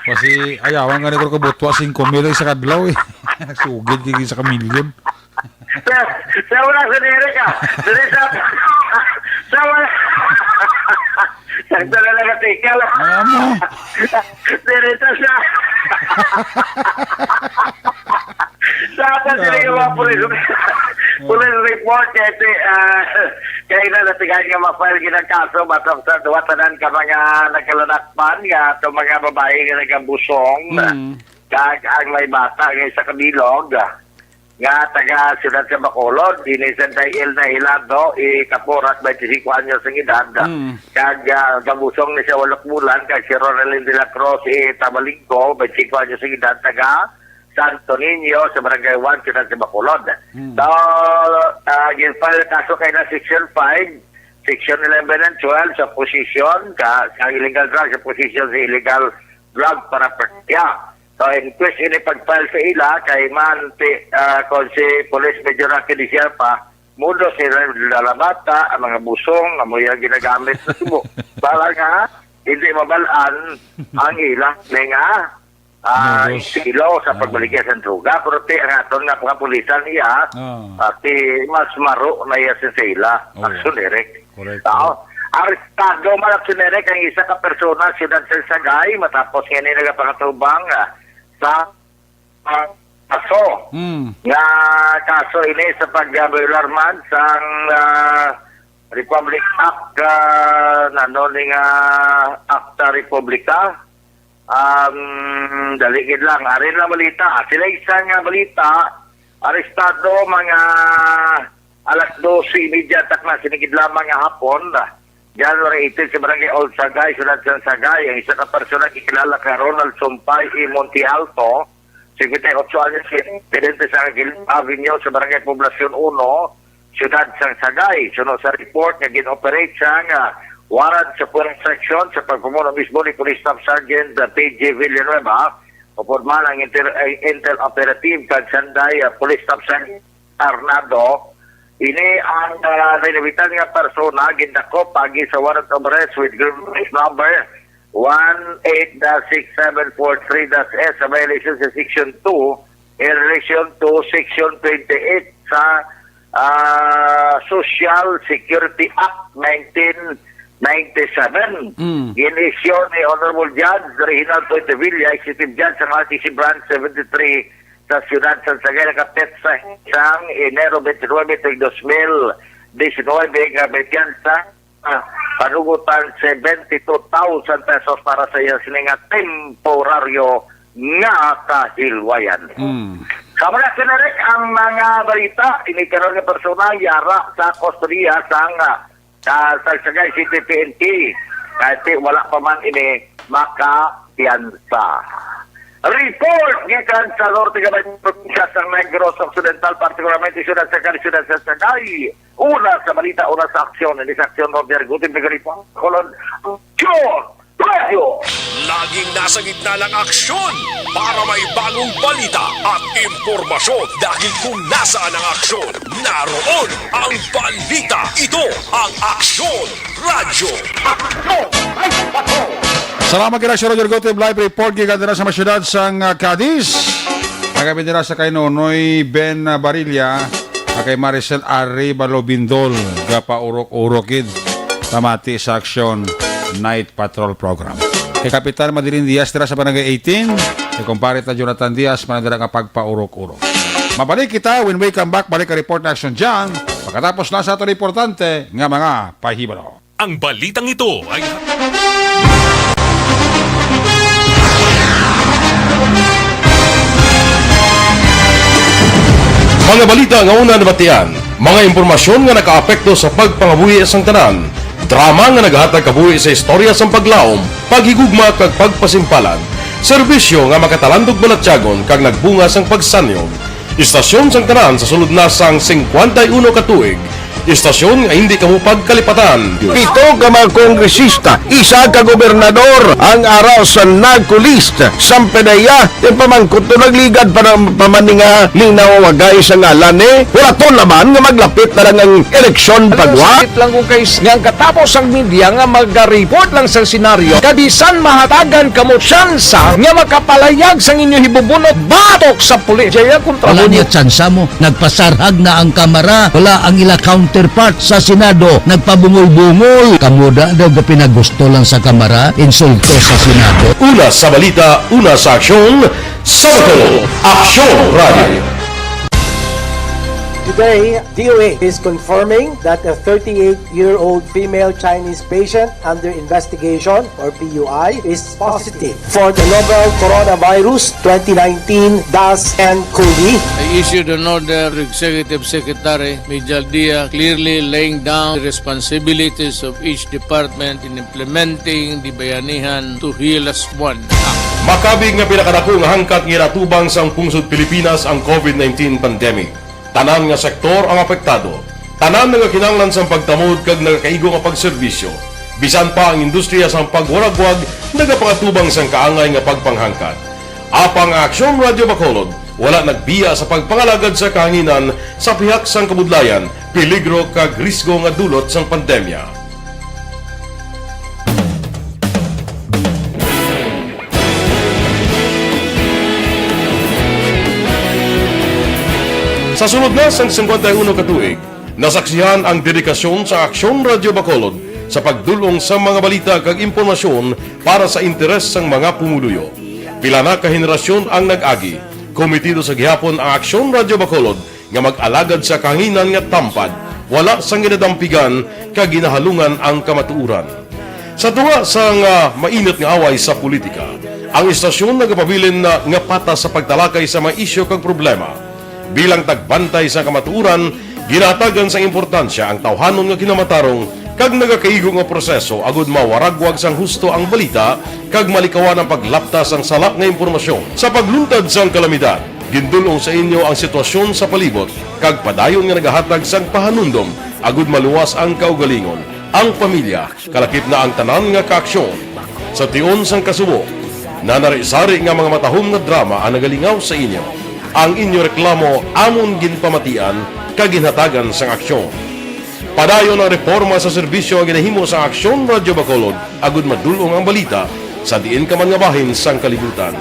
Speaker 4: Kasi ayawan nga na ko kabutwa 5 mil sa kadlaw Sugid kaya sa kamilyon.
Speaker 14: Sa wala sa nere ka. Sa wala. Sakta na nakatika lang. Direta siya. Sa atin sila yung mga police report kaya na natigahan nga ma-file ginagkaso batang sa duwatanan ka mga nagkalanakpan nga ito mga babae nga nagabusong kag ang may bata nga sa kabilog nga taga siyudad sa Bacolod, dinhi Santa Elna Hilado, ikaporat 25 anyos ang edad. Kag kabusong ni siya 8 bulan, kag si Ronaldin de la Cruz, Tabalinggo, 25 anyos ang edad, taga Santo Niño sa Barangay 1, siyudad sa Bacolod. So, ginfile kaso kay na Section 5, Section 11 and 12 sa posisyon, sa illegal drug, sa posisyon sa illegal drug para pertya. So, in case ini pag-file sa ila, kay man, kung si Police Major Rocky Di Sierpa, mundo sila lalabata, ang mga busong, amoy ang ginagamit sa subo. Bala nga, hindi mabalaan ang ila, nga, silo sa pagbaligya sa droga, pero ang aton nga mga pulisan niya, mas maro na iya sa sila, action direct. Arestado man action direct ang isa ka persona, siyudad sa Sagay, matapos nga nagapakatubang sa kaso. Nga kaso ini sa pag-alarman sa Republic Act Acta Republica. Daligid lang. Arin lang balita. Sila isang balita, arestado mga alas 12:30 na sinigid lamang nga hapon. January 18 sa Barangay Old Sagay, Siyudad San Sagay, ang isa ka persona kikilala kay Ronald Sumpay E. Monte Alto, 58 anyos, residente sa Avenue sa Barangay Poblacion 1, Siyudad San Sagay. Sunod sa report nga gin-operate siya nga warrant sa Purang Section sa pagpumuno mismo ni Police Staff Sergeant P.J. Villanueva, upurman ang Intel Operative kag Sanday Police Staff Sergeant Arnado. Ini ang nainabitan nga persona gindako pagi sa warrant of arrest with grievance number 18-6743-S sa violation sa Section 2 in relation to Section 28 sa Social Security Act 1997. Ginisyo ni Honorable Judge Reginald Poitevilla, Executive Judge sa RTC Branch 73 sa Siyudad San Sagay, nakapit sa isang Enero 29, 2019, nga may piyansa, panugutan 72,000 pesos para sa iya sininga temporaryo nga kahilwayan. Sama na kinarek ang mga balita, inikaroon ng persona, yara sa kustodiya sa Sagay City PNP, kahit wala pa man ini makapiyansa. Report gikan sa Norte Gabay Provincia sa Negros Occidental, partikularmente Siyudad sa Sagay. Una sa balita, una sa aksyon, hindi sa aksyon Roger Gutin Bigaripo, Colon, Radio.
Speaker 7: Laging nasa gitna ng aksyon para may bagong balita at impormasyon. Dahil kung nasaan ang aksyon, naroon ang balita. Ito ang Aksyon Radio. Aksyon ay bato.
Speaker 4: Salamat kina si Roger Gotem, live report giganda sa masyudad sa Cadiz. Nagabindira sa kay Nonoy Ben Barilla, kay Maricel Arribalo Bindol, gapa urok-urokid, tamati sa Action Night Patrol Program. Kay Kapitan Madirin Diaz, tira sa Barangay 18, kay Kumparit na Jonathan Diaz, manadira nga pagpa-urok-urok. Mabalik kita, when we come back, balik ka report na Action dyan, pagkatapos na sa ito importante, nga mga pahibalo.
Speaker 2: Ang balitang ito ay...
Speaker 1: Mga balita nga una nabatian, mga impormasyon nga nakaapekto sa pagpangabuhi sang tanan, drama nga naghatag kabuhi sa istorya sang paglaom, paghigugma kag pagpasimpalan, serbisyo nga makatalandog balatyagon kag nagbunga sang pagsanyog, istasyon sang tanan sa sulod na sang 51 katuig, istasyon nga hindi kamo pagkalipatan.
Speaker 15: Pito ka mga kongresista, isa ka gobernador, ang araw sa nagkulist, sampedaya, yung pamangkot to nagligad para pamaninga linaw wagay sa ngalan wala to naman nga maglapit na lang ang eleksyon pagwa.
Speaker 16: Sakit lang kung kayo nga katapos ang media nga mag-report lang sa senaryo, kadisan mahatagan kamo tsansa nga makapalayag sa inyo hibubunot batok sa pulis. Jaya kontra
Speaker 17: wala niya tsansa mo, nagpasarhag na ang kamera, wala ang ila counterpart sa Senado, nagpabungol-bungol. Kamuda daw pinagusto lang sa kamera, insulto sa Senado.
Speaker 1: Una sa balita, una sa aksyon, Sabado, Aksyon Radio.
Speaker 18: Today, DOA is confirming that a 38-year-old female Chinese patient under investigation, or PUI, is positive for the novel coronavirus 2019 DAS-CoV.
Speaker 8: I issued an order to Executive Secretary Major Dia clearly laying down the responsibilities of each department in implementing the Bayanihan to Heal as One Act.
Speaker 1: Makabig nga pinakadako nga hangkat nga natubang sang pungsod Pilipinas ang COVID-19 pandemic. Tanan nga sektor ang apektado. Tanan nga kinahanglan sang pagtamod kag nagakaigo nga pagserbisyo. Bisan pa ang industriya sang pagwaragwag nagapangatubang sang kaangay nga pagpanghangkat. Apang Aksyon Radio Bacolod wala nagbiya sa pagpangalagad sa kahanginan sa pihak sang kabudlayan, peligro kag risgo nga dulot sang pandemya. Sa sunod na sang 51 katuig, nasaksihan ang dedikasyon sa Aksyon Radio Bacolod sa pagdulong sa mga balita kag impormasyon para sa interes sang mga pumuluyo. Pila na ka henerasyon ang nag-agi, komitido sa gihapon ang Aksyon Radio Bacolod nga mag-alagad sa kahanginan nga tampad, wala sang ginadampigan kag ginahalungan ang kamatuuran. Sa tuwa sang mainit nga away sa politika, ang istasyon nagapabilin na nga patas sa pagtalakay sa mga isyu kag problema. Bilang tagbantay sa kamatuuran, ginatagan sa importansya ang tawhanon nga kinamatarong kag nagakaigo nga proseso agud mawaragwag sang husto ang balita kag malikawan ang paglapta sang salak nga impormasyon. Sa pagluntad sang kalamidad, gindulong sa inyo ang sitwasyon sa palibot kag padayon nga nagahatag sang pahanundom agud maluwas ang kaugalingon, ang pamilya, kalakip na ang tanan nga kaaksyon. Sa tion sang kasubo, nanarisari nga mga matahom nga drama ang nagalingaw sa inyo. Ang inyo reklamo amon ginpamatian kaginhatagan sang aksyon. Padayon ang reforma sa serbisyo ang ginahimo sa Aksyon Radio Bacolod agud madulong ang balita sa diin ka man nga bahin sang kalibutan.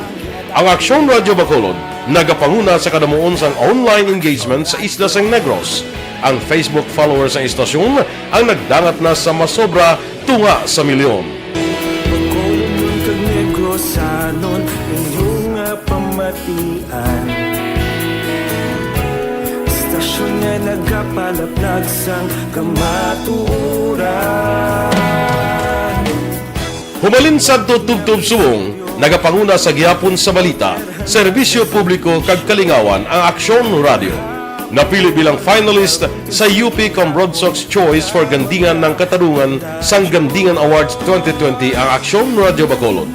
Speaker 1: Ang Aksyon Radio Bacolod nagapanguna sa kadamuon sang online engagement sa isla sang Negros. Ang Facebook followers sa istasyon ang nagdangat na sa masobra tunga sa milyon.
Speaker 19: Bacolod kag Negros anon inyong pamatian. Stasyon nga nagapalaplag sang kamaturan.
Speaker 1: Humalin sa tutubtub suwong, nagapanguna sa gihapon sa balita, serbisyo publiko kag kalingawan ang Aksyon Radio. Napili bilang finalist sa UP Comrodsox Choice for Gandingan ng Katarungan sang Gandingan Awards 2020 ang Aksyon Radio Bacolod.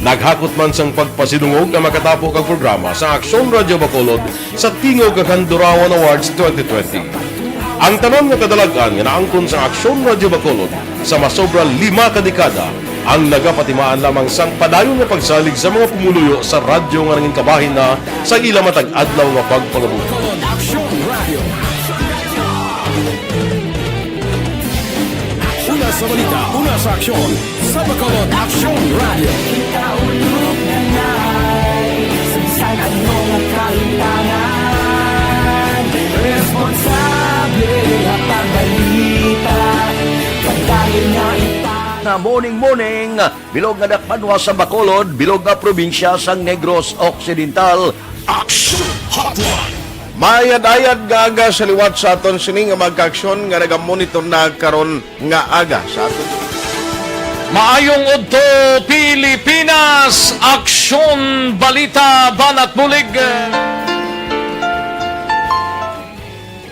Speaker 1: Naghakot man sang pagpasidungog ang makatapo kag programa sa Aksyon Radio Bacolod sa Tingog kag Handurawan Awards 2020. Ang tanan nga kadalagan nga naangkon sa Aksyon Radio Bacolod sa masobra 5 ka dekada ang nagapatimaan lamang sang padayon nga pagsalig sa mga pumuluyo sa radyo nga nangin kabahin na sa ila matag adlaw nga pagpangabuhi.
Speaker 7: Una sa balita, una sa aksyon, sa Bacolod Aksyon Radio.
Speaker 19: Ikaulog na na'y Sinsan ang mga kaintangan. Responsable ang pagbalita Pagdahil na
Speaker 15: na morning, bilog nga dakpanwa sa Bacolod, bilog nga probinsya sang Negros Occidental.
Speaker 7: Action Hotline!
Speaker 15: Mayad-ayad nga aga sa liwat sa aton sining nga magka-aksyon nga nagamonitor na karon nga aga sa aton.
Speaker 16: Maayong udto Pilipinas, Aksyon Balita Banat Bulig.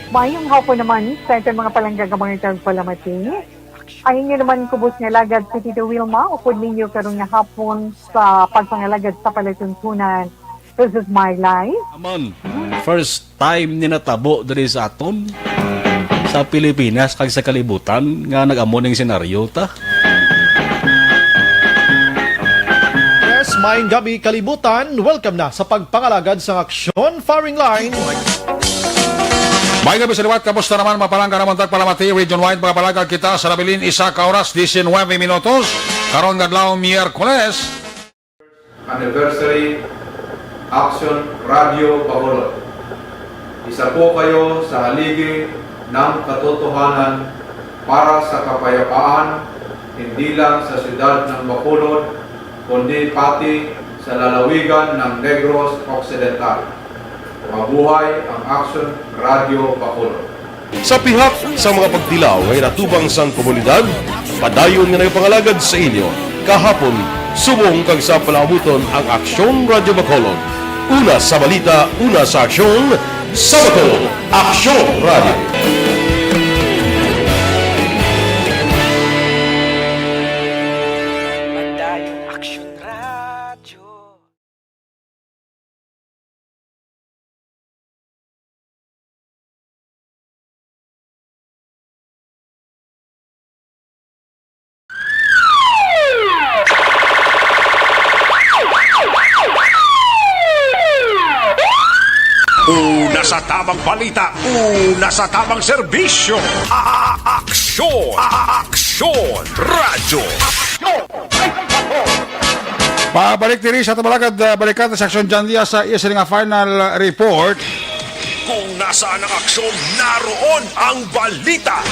Speaker 20: Mayong hapon naman sa ito mga palanggang mga palamati. Ayun nyo naman kubos nga lagad si Tito Wilma, upod ninyo karong nga hapon sa pagpangalagad sa palatuntunan. This is my life.
Speaker 21: Amon, first time ni natabo diri sa aton sa Pilipinas kag sa kalibutan nga nag-amon ning senaryo ta.
Speaker 22: Yes, maayong gabi kalibutan. Welcome na sa pagpangalagad sa Aksyon Firing Line.
Speaker 4: May gabi sa liwat, kamusta naman mapalangga naman tagpalamati, region-wide mga palagag kita sa Labilin, isa ka oras, 19 minutos, karon gadlaw Miyerkules.
Speaker 23: Anniversary Action Radio Bacolod. Isa po kayo sa haligi ng katotohanan para sa kapayapaan, hindi lang sa siyudad ng Bacolod, kundi pati sa lalawigan ng Negros Occidental. Mabuhay ang Action Radio Bacolod.
Speaker 1: Sa pihak sa mga pagtilaw ngay natubang sang komunidad, padayon nga nagpangalagad sa inyo. Kahapon, subong kag sa palabuton ang Aksyon Radio Bacolod. Una sa balita, una sa aksyon, sa Bacolod, Aksyon Radio.
Speaker 7: Una sa tamang balita, una sa tamang serbisyo. Aksyon! Aksyon! Radyo!
Speaker 4: Pabalik diri sa tabalagad balikan sa Aksyon John Diaz sa isa nga final report.
Speaker 7: Kung nasaan ang aksyon, naroon ang balita.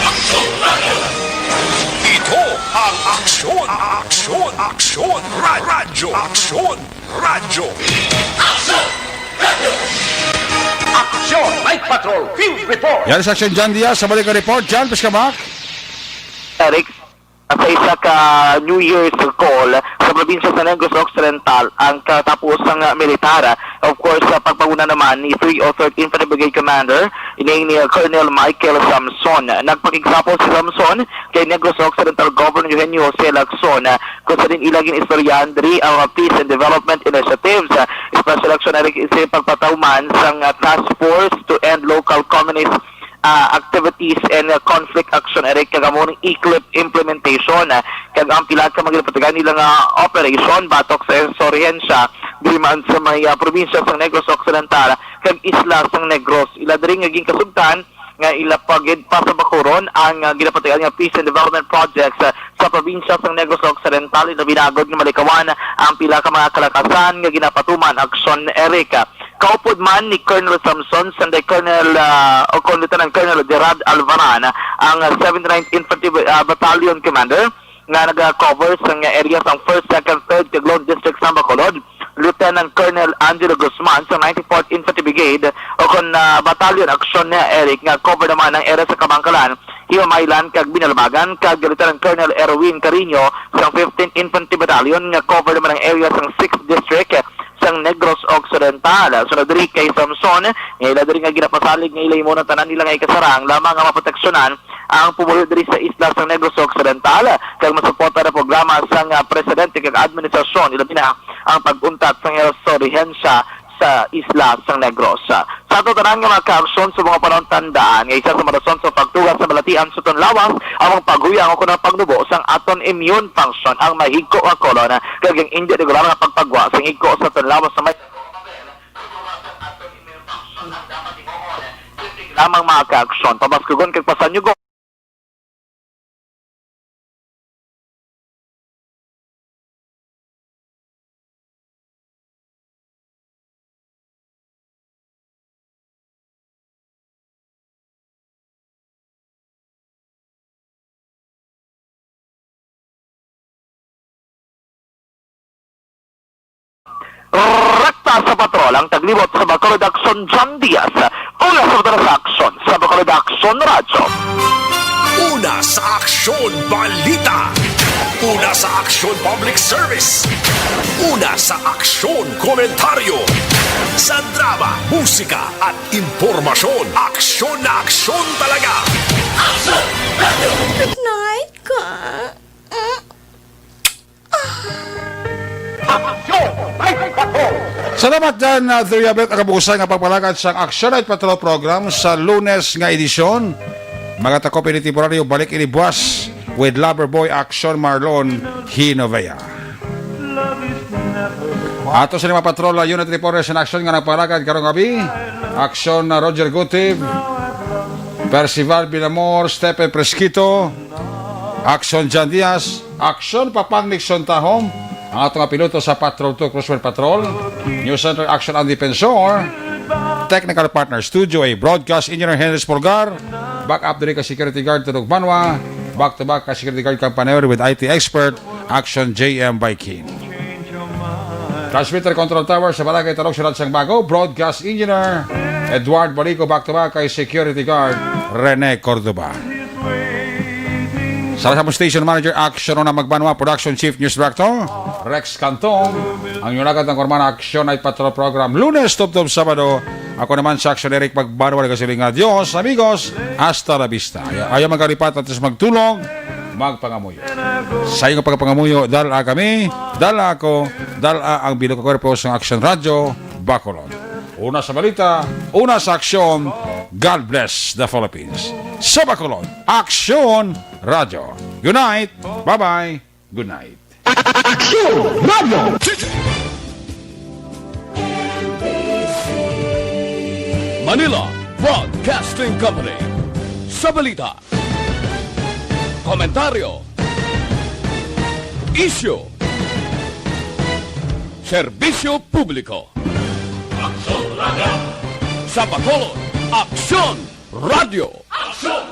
Speaker 7: Ito ang Aksyon! Aksyon! Aksyon! Radyo! Aksyon! Radyo! Aksyon!
Speaker 15: Aksyon! Night Patrol! Field Report!
Speaker 4: Yan sa Aksyon John Diaz sa balikan report. John, Piskamak.
Speaker 9: Eric, sa isa ka New Year's call sa probinsya sa Negros Occidental ang katapusang militar. Of course, pagpaguna naman ni 303 Infantry Brigade Commander ni Colonel Michael Samson. Nagpakigsapo si Samson kay Negros Occidental Governor Eugenio Jose Lacson kung sa din ilagin istoryan diri ang peace and development initiatives. Special action na rin isa pagpatauman sa task force to end local communist activities and conflict action Eric kagamonong ECLIP implementation kag ang pilat ka magpatagan nilang operation batok sa Sorrentsia diman sa may probinsya sa Negros Occidental kag isla sa Negros ila diri nga gisugtan nga ilapagid pa sa Bacoron ang ginapatagan nga peace and development projects sa probinsya sa Negros Occidental ila binagod nga malikawan ang pila ka mga kalakasan nga ginapatuman aksyon Eric. Kaupod man ni Colonel Samson, Sunday Colonel Lieutenant Colonel Gerard Alvaran, ang 79th Infantry Battalion Commander, nga nag-cover sa areas ng 1st, 2nd, 3rd Taglong District sa Bacolod, Lieutenant Colonel Angelo Guzman sa 94th Infantry Brigade, o kon Battalion Action na Eric, nga cover naman ang area sa Kabangkalan, Himamaylan, kag Binalbagan, kag Lieutenant Colonel Erwin Carino sa 15th Infantry Battalion, nga cover naman ang area sa 6th District, sang Negros Occidental. Sunod diri kay Samson, ila diri nga ginapasalig nga ilay mo ng tanan nila nga ikasarang lamang nga maproteksyonan ang pumulo diri sa isla sang Negros Occidental kag masuporta na programa sang presidente kag administrasyon ila na ang pag-untat sang Sorrentsia sa isla sang Negros. Sa ato tanan nga mga ka-aksyon sa mga panahon tandaan nga isa sa mga rason sa pagtugas sa balatian sa lawas ang paghuyang o kunang pagnubo sang aton immune function ang mahigko nga kolon kag ang hindi regular nga pagpagwa sang higko sa lawas sa may lamang mga ka-aksyon pabaskugon kag pasanyugon rekta sa patrol ang taglibot sa Bacolod Action John Diaz. Una sa aksyon sa Bacolod Action Radyo.
Speaker 7: Una sa Aksyon Balita. Una sa Aksyon Public Service. Una sa Aksyon Komentaryo. Sa drama, musika at impormasyon. Aksyon na aksyon talaga. Aksyon!
Speaker 19: Good night, ka.
Speaker 4: Salamat dyan, Theriabet, ang kabukusan nga pagpalagad sa Action Night Patrol program sa Lunes nga edisyon. Mga takopin ni temporaryo, balik inibuas with Loverboy Action Marlon Hinovea. Ato sa lima patrol, unit reporters in action nga nagpalagad karong gabi. Action na Roger Gutiv, Percival Binamor, Stephen Presquito, Action John Diaz, Action Papang Nixon Tahom, ang atong piloto sa Patrol 2 Cruiser Patrol, News Center Action ang Defensor, Technical Partner Studio A Broadcast Engineer Henry Spolgar, back up diri ka Security Guard Tunog Manwa, back to back ka Security Guard Campanero with IT Expert, Action JM Bikin. Transmitter Control Tower sa Barangay Talog Sirat Sang Bago, Broadcast Engineer Edward Barico, back to back kay security guard Rene Cordoba. Sa kasama station manager action na magbanwa, production chief news director Rex Cantong. Ang yunagad ng Korman Action Night Patrol Program Lunes, Tub-Tub, Sabado. Ako naman sa Action Eric Magbanwa, nagkasiling adios amigos, hasta la vista. Ayaw magkalipat at magtulong, magpangamuyo. Sa iyong pagpangamuyo, dala kami, dala ako, dala ang bilog ko sa Action Radio Bacolod. Una sa balita, una sa aksyon. God bless the Philippines. Sa Bacolod, Action Radio. Good night. Bye-bye. Good night.
Speaker 2: Action Radio!
Speaker 7: Manila Broadcasting Company. Sa balita, komentaryo, isyu, serbisyo publiko. Aksyon Radio! Sa Bacolod, Aksyon Radio! Aksyon!